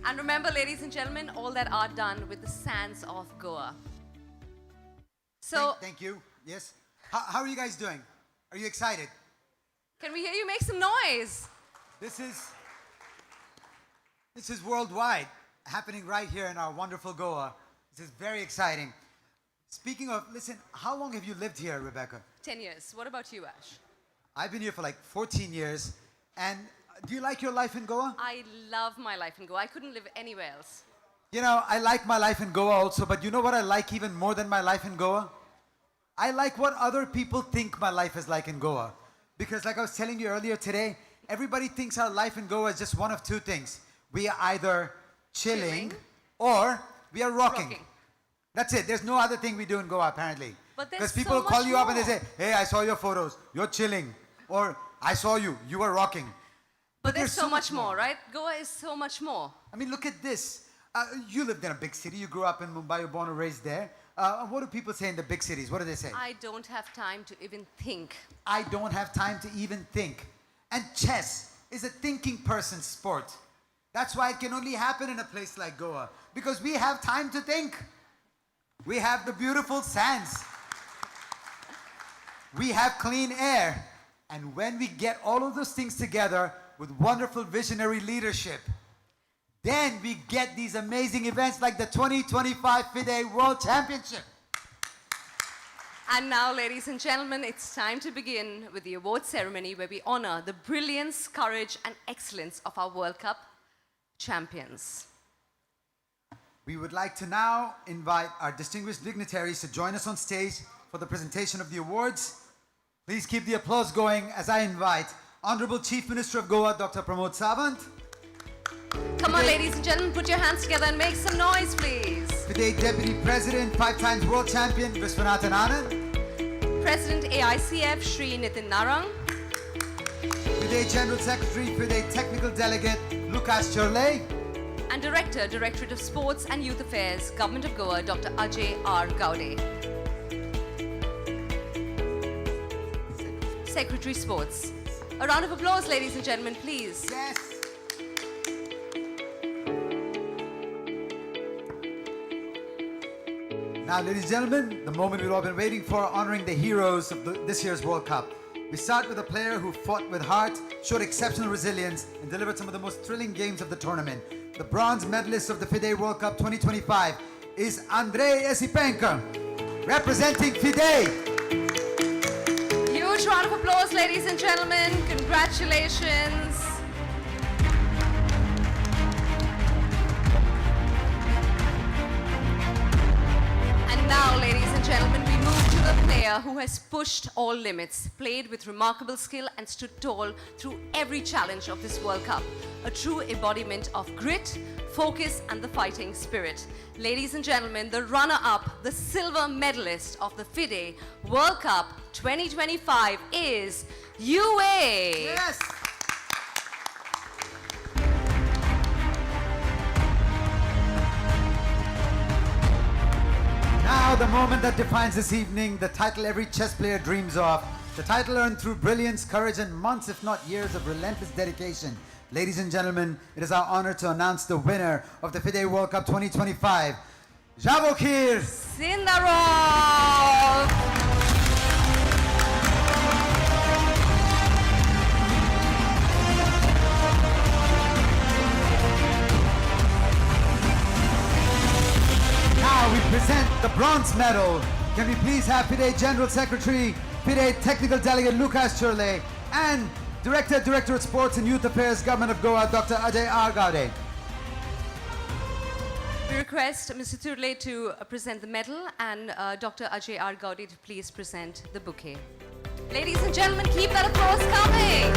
And remember, ladies and gentlemen, all that are done with the sands of Goa. So, Thank you. Yes. How are you guys doing? Are you excited? can we hear you make some noise? This is worldwide, happening right here in our wonderful Goa. This is very exciting. Speaking of, listen, how long have you lived here, Rebecca? 10 years. What about you, Ash? I've been here for like 14 years. And do you like your life in Goa? I love my life in Goa. I couldn't live anywhere else. You know, I like my life in Goa also, but you know what I like even more than my life in Goa? I like what other people think my life is like in Goa. Because like I was telling you earlier today, everybody thinks our life in Goa is just one of two things. We are either chilling or we are rocking. That's it. There's no other thing we do in Goa, apparently. But there's Because people so call much you up and they more. say, hey, I saw your photos. You're chilling. Or I saw you. You were rocking. But there's so much more, right? Goa is so much more. I mean, look at this. You lived in a big city. You grew up in Mumbai. You're born and raised there. What do people say in the big cities? What do they say? I don't have time to even think. I don't have time to even think. And chess is a thinking person's sport. That's why it can only happen in a place like Goa. Because we have time to think. We have the beautiful sands. We have clean air. And when we get all of those things together with wonderful visionary leadership, then we get these amazing events like the 2025 FIDE World Championship. And now, ladies and gentlemen, it's time to begin with the award ceremony where we honor the brilliance, courage, and excellence of our World Cup champions. We would like to now invite our distinguished dignitaries to join us on stage for the presentation of the awards. Please keep the applause going as I invite Honorable Chief Minister of Goa, Dr. Pramod Sawant. Come on, ladies and gentlemen, put your hands together and make some noise, please. FIDE Deputy President, 5-time World Champion, Viswanathan Anand. President AICF, Shri Nitin Narang. FIDE General Secretary, FIDE Technical Delegate, Lucas Chorley. And Director, Directorate of Sports and Youth Affairs, Government of Goa, Dr. Ajay R. Gaude. Secretary Sports. A round of applause, ladies and gentlemen, please. Yes. Now, ladies and gentlemen, the moment we've all been waiting for, honoring the heroes of this year's World Cup. We start with a player who fought with heart, showed exceptional resilience, and delivered some of the most thrilling games of the tournament. The bronze medalist of the FIDE World Cup 2025 is Andrei Esipenko, representing FIDE. Huge round of applause, ladies and gentlemen. Congratulations. And now, ladies and gentlemen, we move to the player who has pushed all limits, played with remarkable skill, and stood tall through every challenge of this World Cup. A true embodiment of grit, focus, and the fighting spirit. Ladies and gentlemen, the runner-up, the silver medalist of the FIDE World Cup 2025 is UA. Yes. Now the moment that defines this evening, the title every chess player dreams of. The title earned through brilliance, courage, and months, if not years, of relentless dedication. Ladies and gentlemen, it is our honor to announce the winner of the FIDE World Cup 2025, Javokhir Sindarov! Now we present the bronze medal. Can we please have FIDE General Secretary, FIDE Technical Delegate Lucas Churle, and Director of Sports and Youth Affairs, Government of Goa, Dr. Ajay R. Gaude. We request Mr. Turle to present the medal and Dr. Ajay R. Gaude to please present the bouquet. Ladies and gentlemen, keep that applause coming.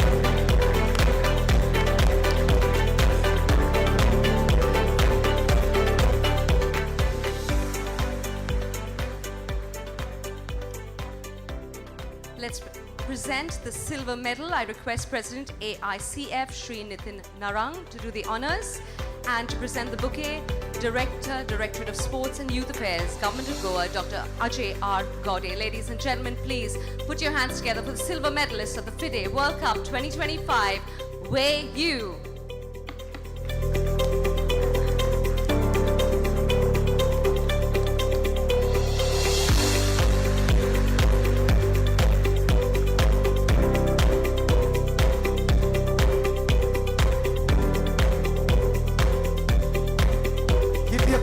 Let's present the silver medal. I request President AICF Shri Nitin Narang to do the honors, and to present the bouquet, Directorate of Sports and Youth Affairs, Government of Goa, Dr. Ajay R. Gaude. Ladies and gentlemen, please put your hands together for the silver medalist of the FIDE World Cup 2025, Wei Yi.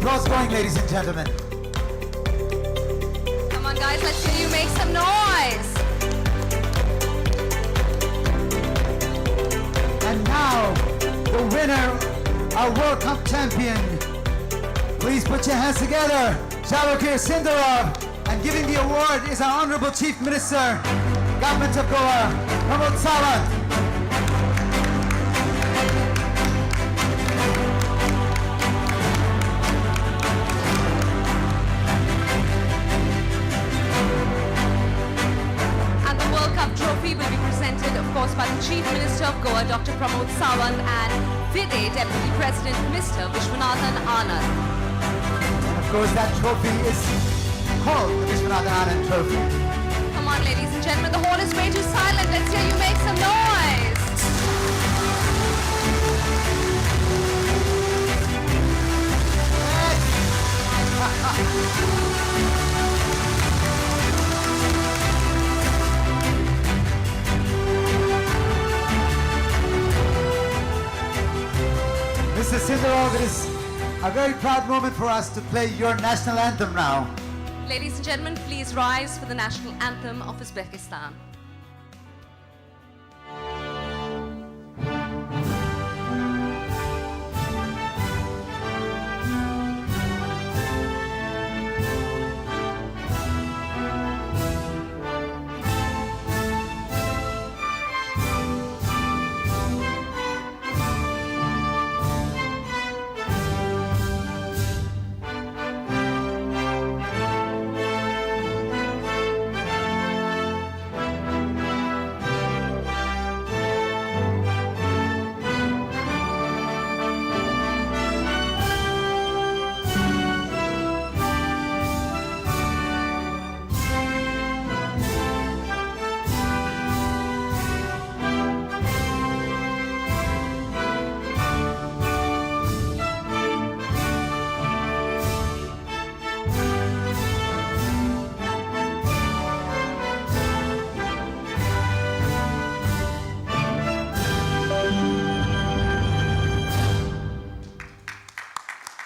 Applause going, ladies and gentlemen. Come on, guys, let's hear you make some noise. And now, the winner, our World Cup champion. Please put your hands together, Javokhir Sindarov. And giving the award is our Honorable Chief Minister, Government of Goa, Pramod Sawant. Trophy will be presented, of course, by the Chief Minister of Goa, Dr. Pramod Sawant, and FIDE Deputy President, Mr. Vishwanathan Anand. And of course, that trophy is called the Vishwanathan Anand Trophy. Come on, ladies and gentlemen, the hall is way too silent. Let's hear you make some noise. Mr. Sindarov, it is a very proud moment for us to play your national anthem now. Ladies and gentlemen, please rise for the national anthem of Uzbekistan.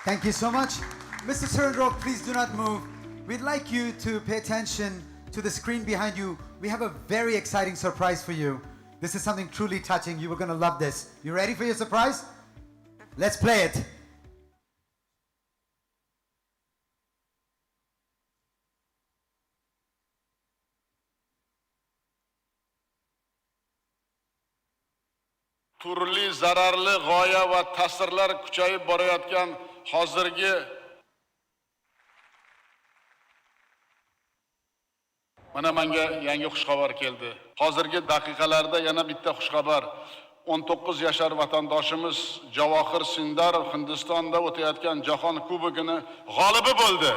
Thank you so much. Mr. Sindarov, please do not move. We'd like you to pay attention to the screen behind you. We have a very exciting surprise for you. This is something truly touching. You are going to love this. You ready for your surprise? Let's play it. Turli zararli g'oya va ta'sirlar kuchayib borayotgan hozirgi menga yangi xushxabar keldi. Hozirgi daqiqalarda yana bitta xushxabar. 19 yashar vatandoshimiz Javokhir Sindarov Hindistonda o'tayotgan Jahon Kubogini g'olibi bo'ldi.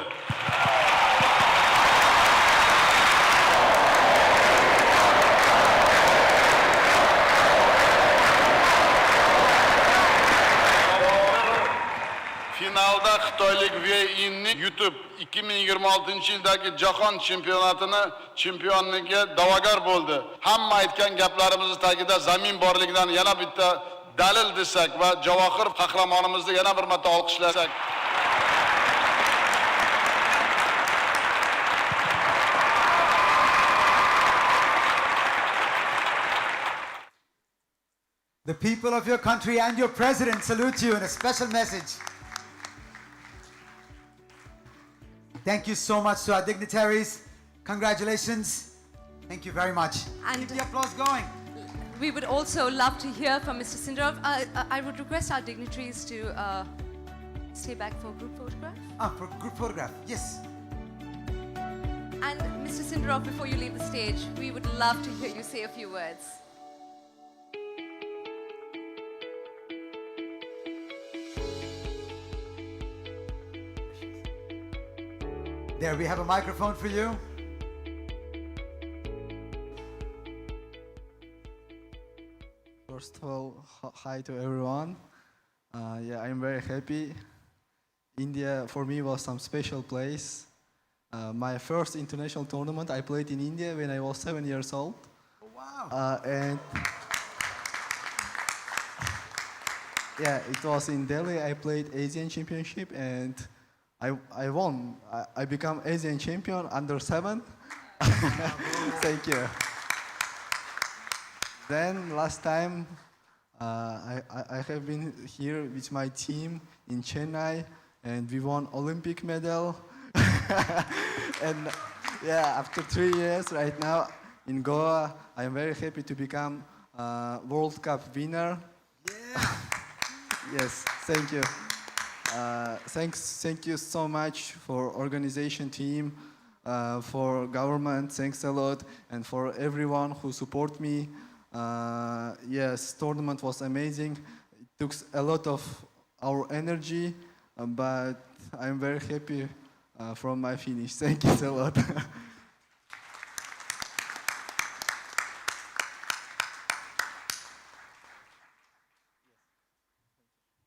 finalda xitoylik Wei Yi'ni yutib 2026-yildagi jahon chempionligiga da'vogar bo'ldi. Hamma aytgan gaplarimiz tagida zamin borligidan yana bitta dalil desak va Javokhir qahramonimizni yana bir marta olqishlasak. The people of your country and your president salute you in a special message. Thank you so much to our dignitaries. Congratulations. Thank you very much. And keep the applause going. we would also love to hear from Mr. Sindarov. I would request our dignitaries to stay back for group photograph. For group photograph, yes. And Mr. Sindarov, before you leave the stage, we would love to hear you say a few words. There, we have a microphone for you. First of all, hi to everyone. Yeah, I'm very happy. India for me was some special place. My first international tournament I played in India when I was 7 years old. Oh, wow. And yeah, it was in Delhi. I played Asian Championship and I won. I become Asian champion under 7. Thank you. Then last time I have been here with my team in Chennai and we won Olympic medal. And yeah, after 3 years right now in Goa, I am very happy to become World Cup winner. Yeah. Yes, thank you. Thank you so much for organization team, for government, thanks a lot, and for everyone who support me. Yes, tournament was amazing. It took a lot of our energy, but I'm very happy from my finish. Thank you a lot.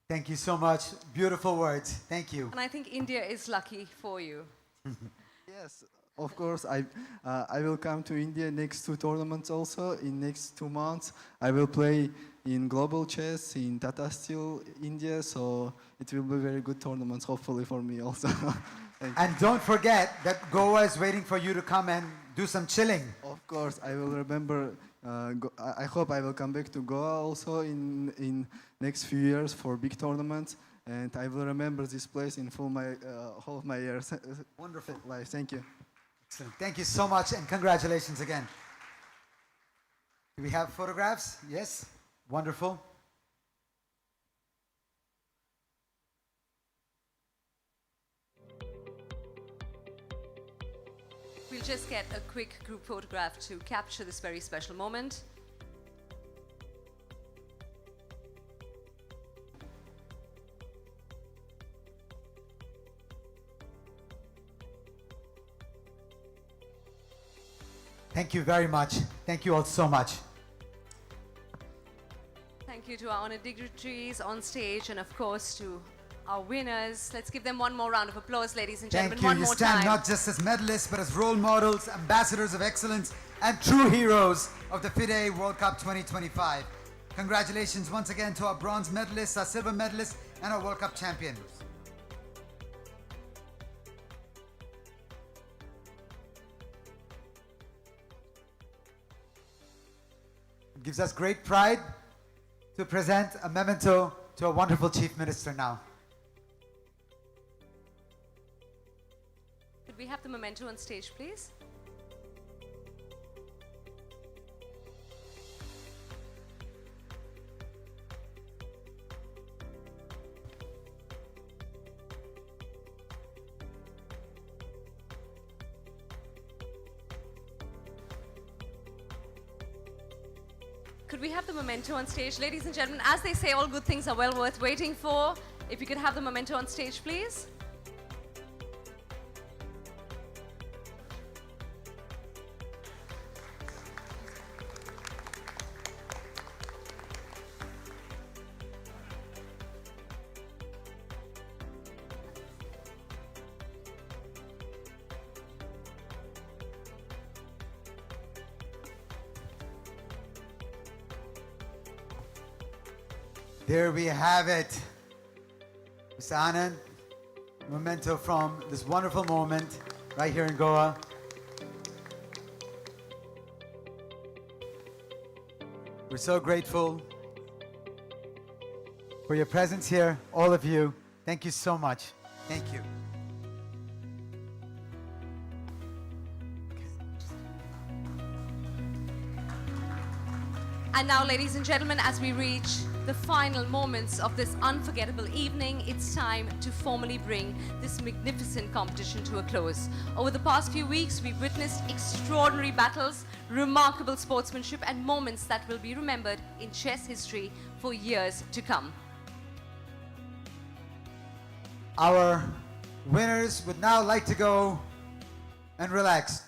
Thank you so much. Beautiful words. Thank you. And I think India is lucky for you. Yes, of course. I will come to India next 2 tournaments also. In next 2 months, I will play in Global Chess in Tata Steel, India. So it will be very good tournaments, hopefully for me also. And don't forget that Goa is waiting for you to come and do some chilling. Of course, I will remember. I hope I will come back to Goa also in next few years for big tournaments, and I will remember this place in whole of my years. Wonderful. Life. Thank you. Excellent. Thank you so much, and congratulations again. Do we have photographs? Yes. Wonderful. We'll just get a quick group photograph to capture this very special moment. Thank you very much. Thank you all so much. Thank you to our honored dignitaries on stage and of course to our winners. Let's give them one more round of applause, ladies and gentlemen. Thank you. One You more stand time. not just as medalists, but as role models, ambassadors of excellence, and true heroes of the FIDE World Cup 2025. Congratulations once again to our bronze medalists, our silver medalists, and our World Cup champions. It gives us great pride to present a memento to a wonderful Chief Minister now. Could we have the memento on stage, please? Could we have the memento on stage? Ladies and gentlemen, as they say, all good things are well worth waiting for. If you could have the memento on stage, please. There we have it. Mr. Anand, memento from this wonderful moment right here in Goa. We're so grateful for your presence here, all of you. Thank you so much. Thank you. And now, ladies and gentlemen, as we reach the final moments of this unforgettable evening, it's time to formally bring this magnificent competition to a close. Over the past few weeks, we've witnessed extraordinary battles, remarkable sportsmanship, and moments that will be remembered in chess history for years to come. Our winners would now like to go and relax.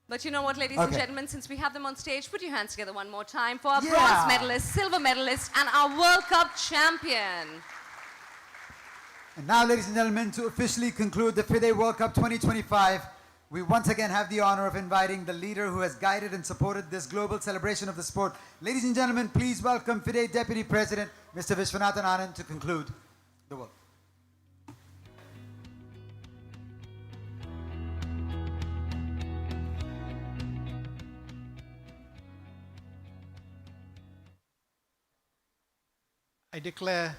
But you know what, ladies and Okay. gentlemen, since we have them on stage, put your hands together one more time for our Yeah. bronze medalist, silver medalist, and our World Cup champion. And now, ladies and gentlemen, to officially conclude the FIDE World Cup 2025, we once again have the honor of inviting the leader who has guided and supported this global celebration of the sport. Ladies and gentlemen, please welcome FIDE Deputy President, Mr. Vishwanathan Anand, to conclude the World Cup. I declare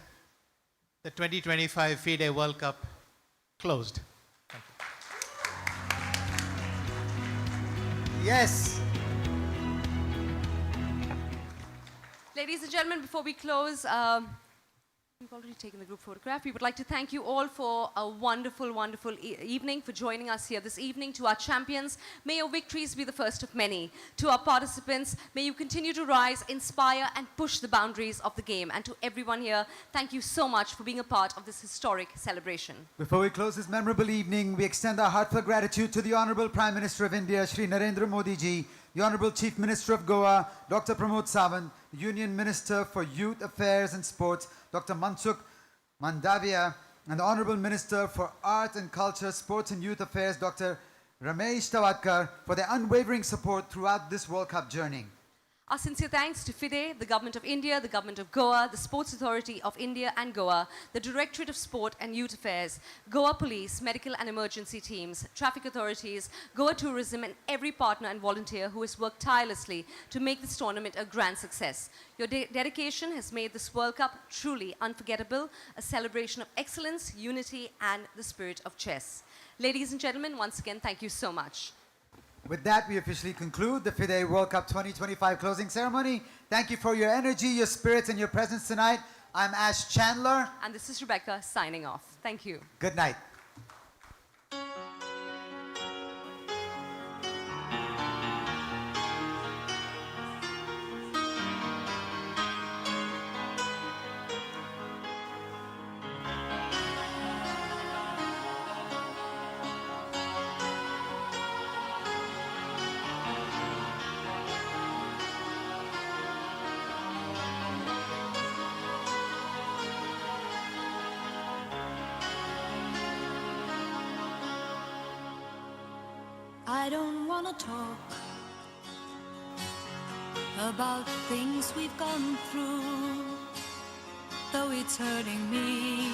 the 2025 FIDE World Cup closed. Thank you. Yes. Ladies and gentlemen, before we close, we've already taken the group photograph. We would like to thank you all for a wonderful, wonderful evening, for joining us here this evening. To our champions, may your victories be the first of many. To our participants, may you continue to rise, inspire, and push the boundaries of the game. And to everyone here, thank you so much for being a part of this historic celebration. Before we close this memorable evening, we extend our heartfelt gratitude to the Honorable Prime Minister of India, Shri Narendra Modi ji, the Honorable Chief Minister of Goa, Dr. Pramod Sawant, Union Minister for Youth Affairs and Sports, Dr. Mansukh Mandavia, and the Honorable Minister for Art and Culture, Sports and Youth Affairs, Dr. Ramesh Tawadkar, for their unwavering support throughout this World Cup journey. Our sincere thanks to FIDE, the Government of India, the Government of Goa, the Sports Authority of India and Goa, the Directorate of Sport and Youth Affairs, Goa Police, Medical and Emergency Teams, Traffic Authorities, Goa Tourism, and every partner and volunteer who has worked tirelessly to make this tournament a grand success. Your dedication has made this World Cup truly unforgettable, a celebration of excellence, unity, and the spirit of chess. Ladies and gentlemen, once again, thank you so much. With that, we officially conclude the FIDE World Cup 2025 closing ceremony. Thank you for your energy, your spirits, and your presence tonight. I'm Ash Chandler. And this is Rebecca signing off. Thank you. Good night. I don't wanna talk about things we've gone through, though it's hurting me.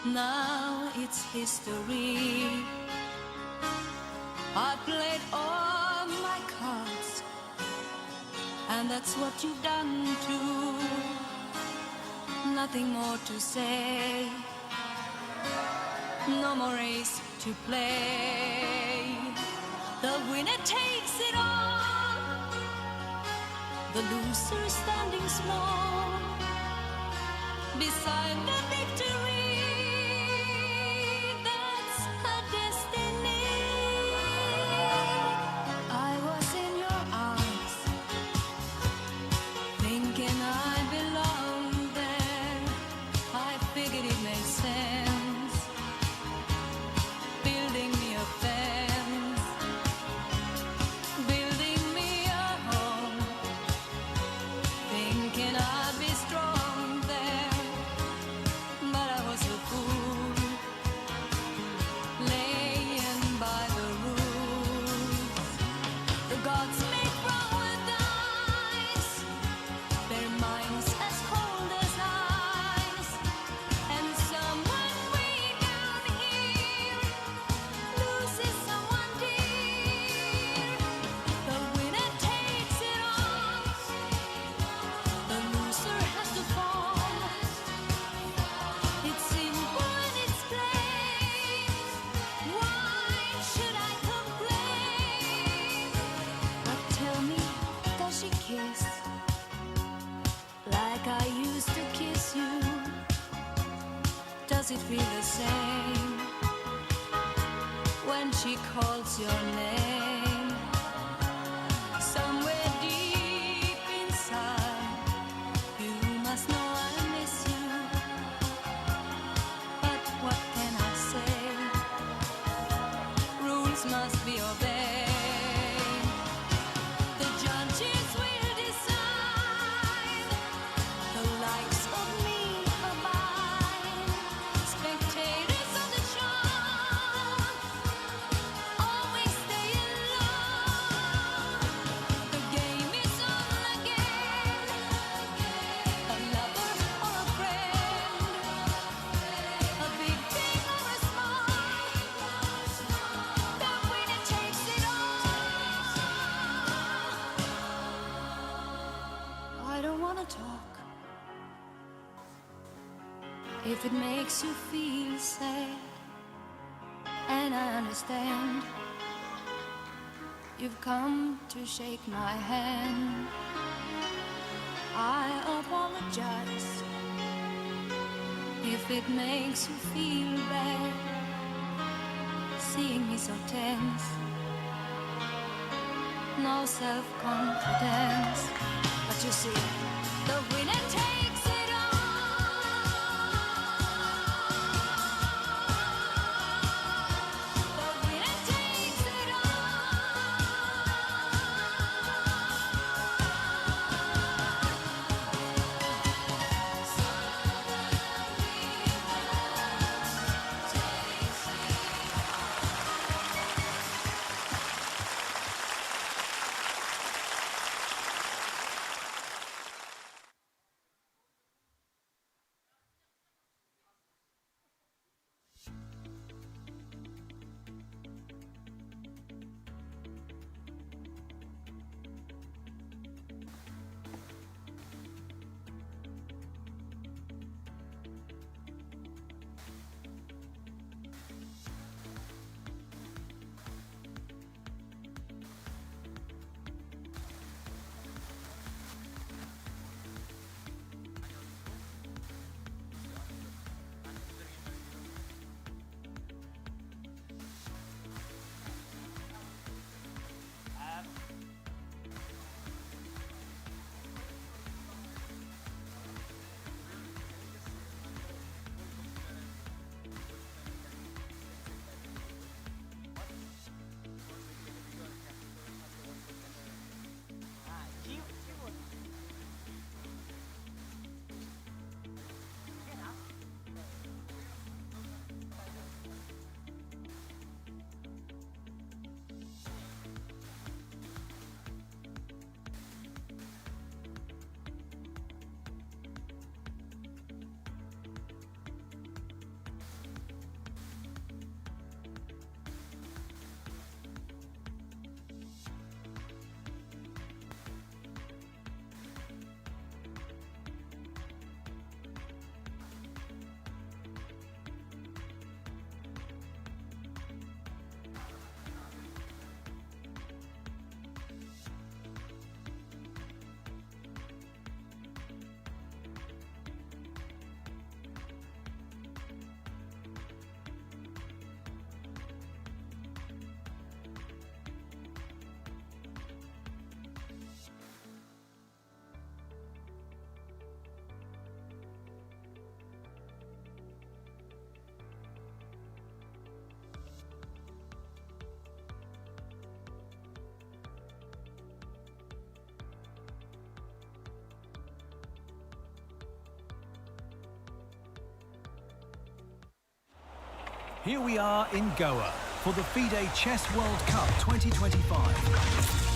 Now it's history. I played all my cards, and that's what you've done too. Nothing more to say, no more race to play. The winner takes it all, the loser standing small beside the victory. That's her destiny. I was in your arms, thinking I belonged there. I figured it made sense, building me a fence, building me a home, thinking I'd be strong there, but I was Does it feel the same when she calls your name? Somewhere deep inside, you must know I miss you. But what can I say? Rules must be obeyed. The judges will decide the likes of me or mine. Spectators of the show always stay in love. The game is on again. A lover or a friend, a big thing or a small, the winner takes it all. I don't wanna talk if it makes you feel sad, and I understand. You've come to shake my hand. I apologize if it makes you feel bad, seeing me so tense, no self-confidence. But you see, the winner takes it all. The winner takes it Here we are in Goa for the FIDE Chess World Cup 2025.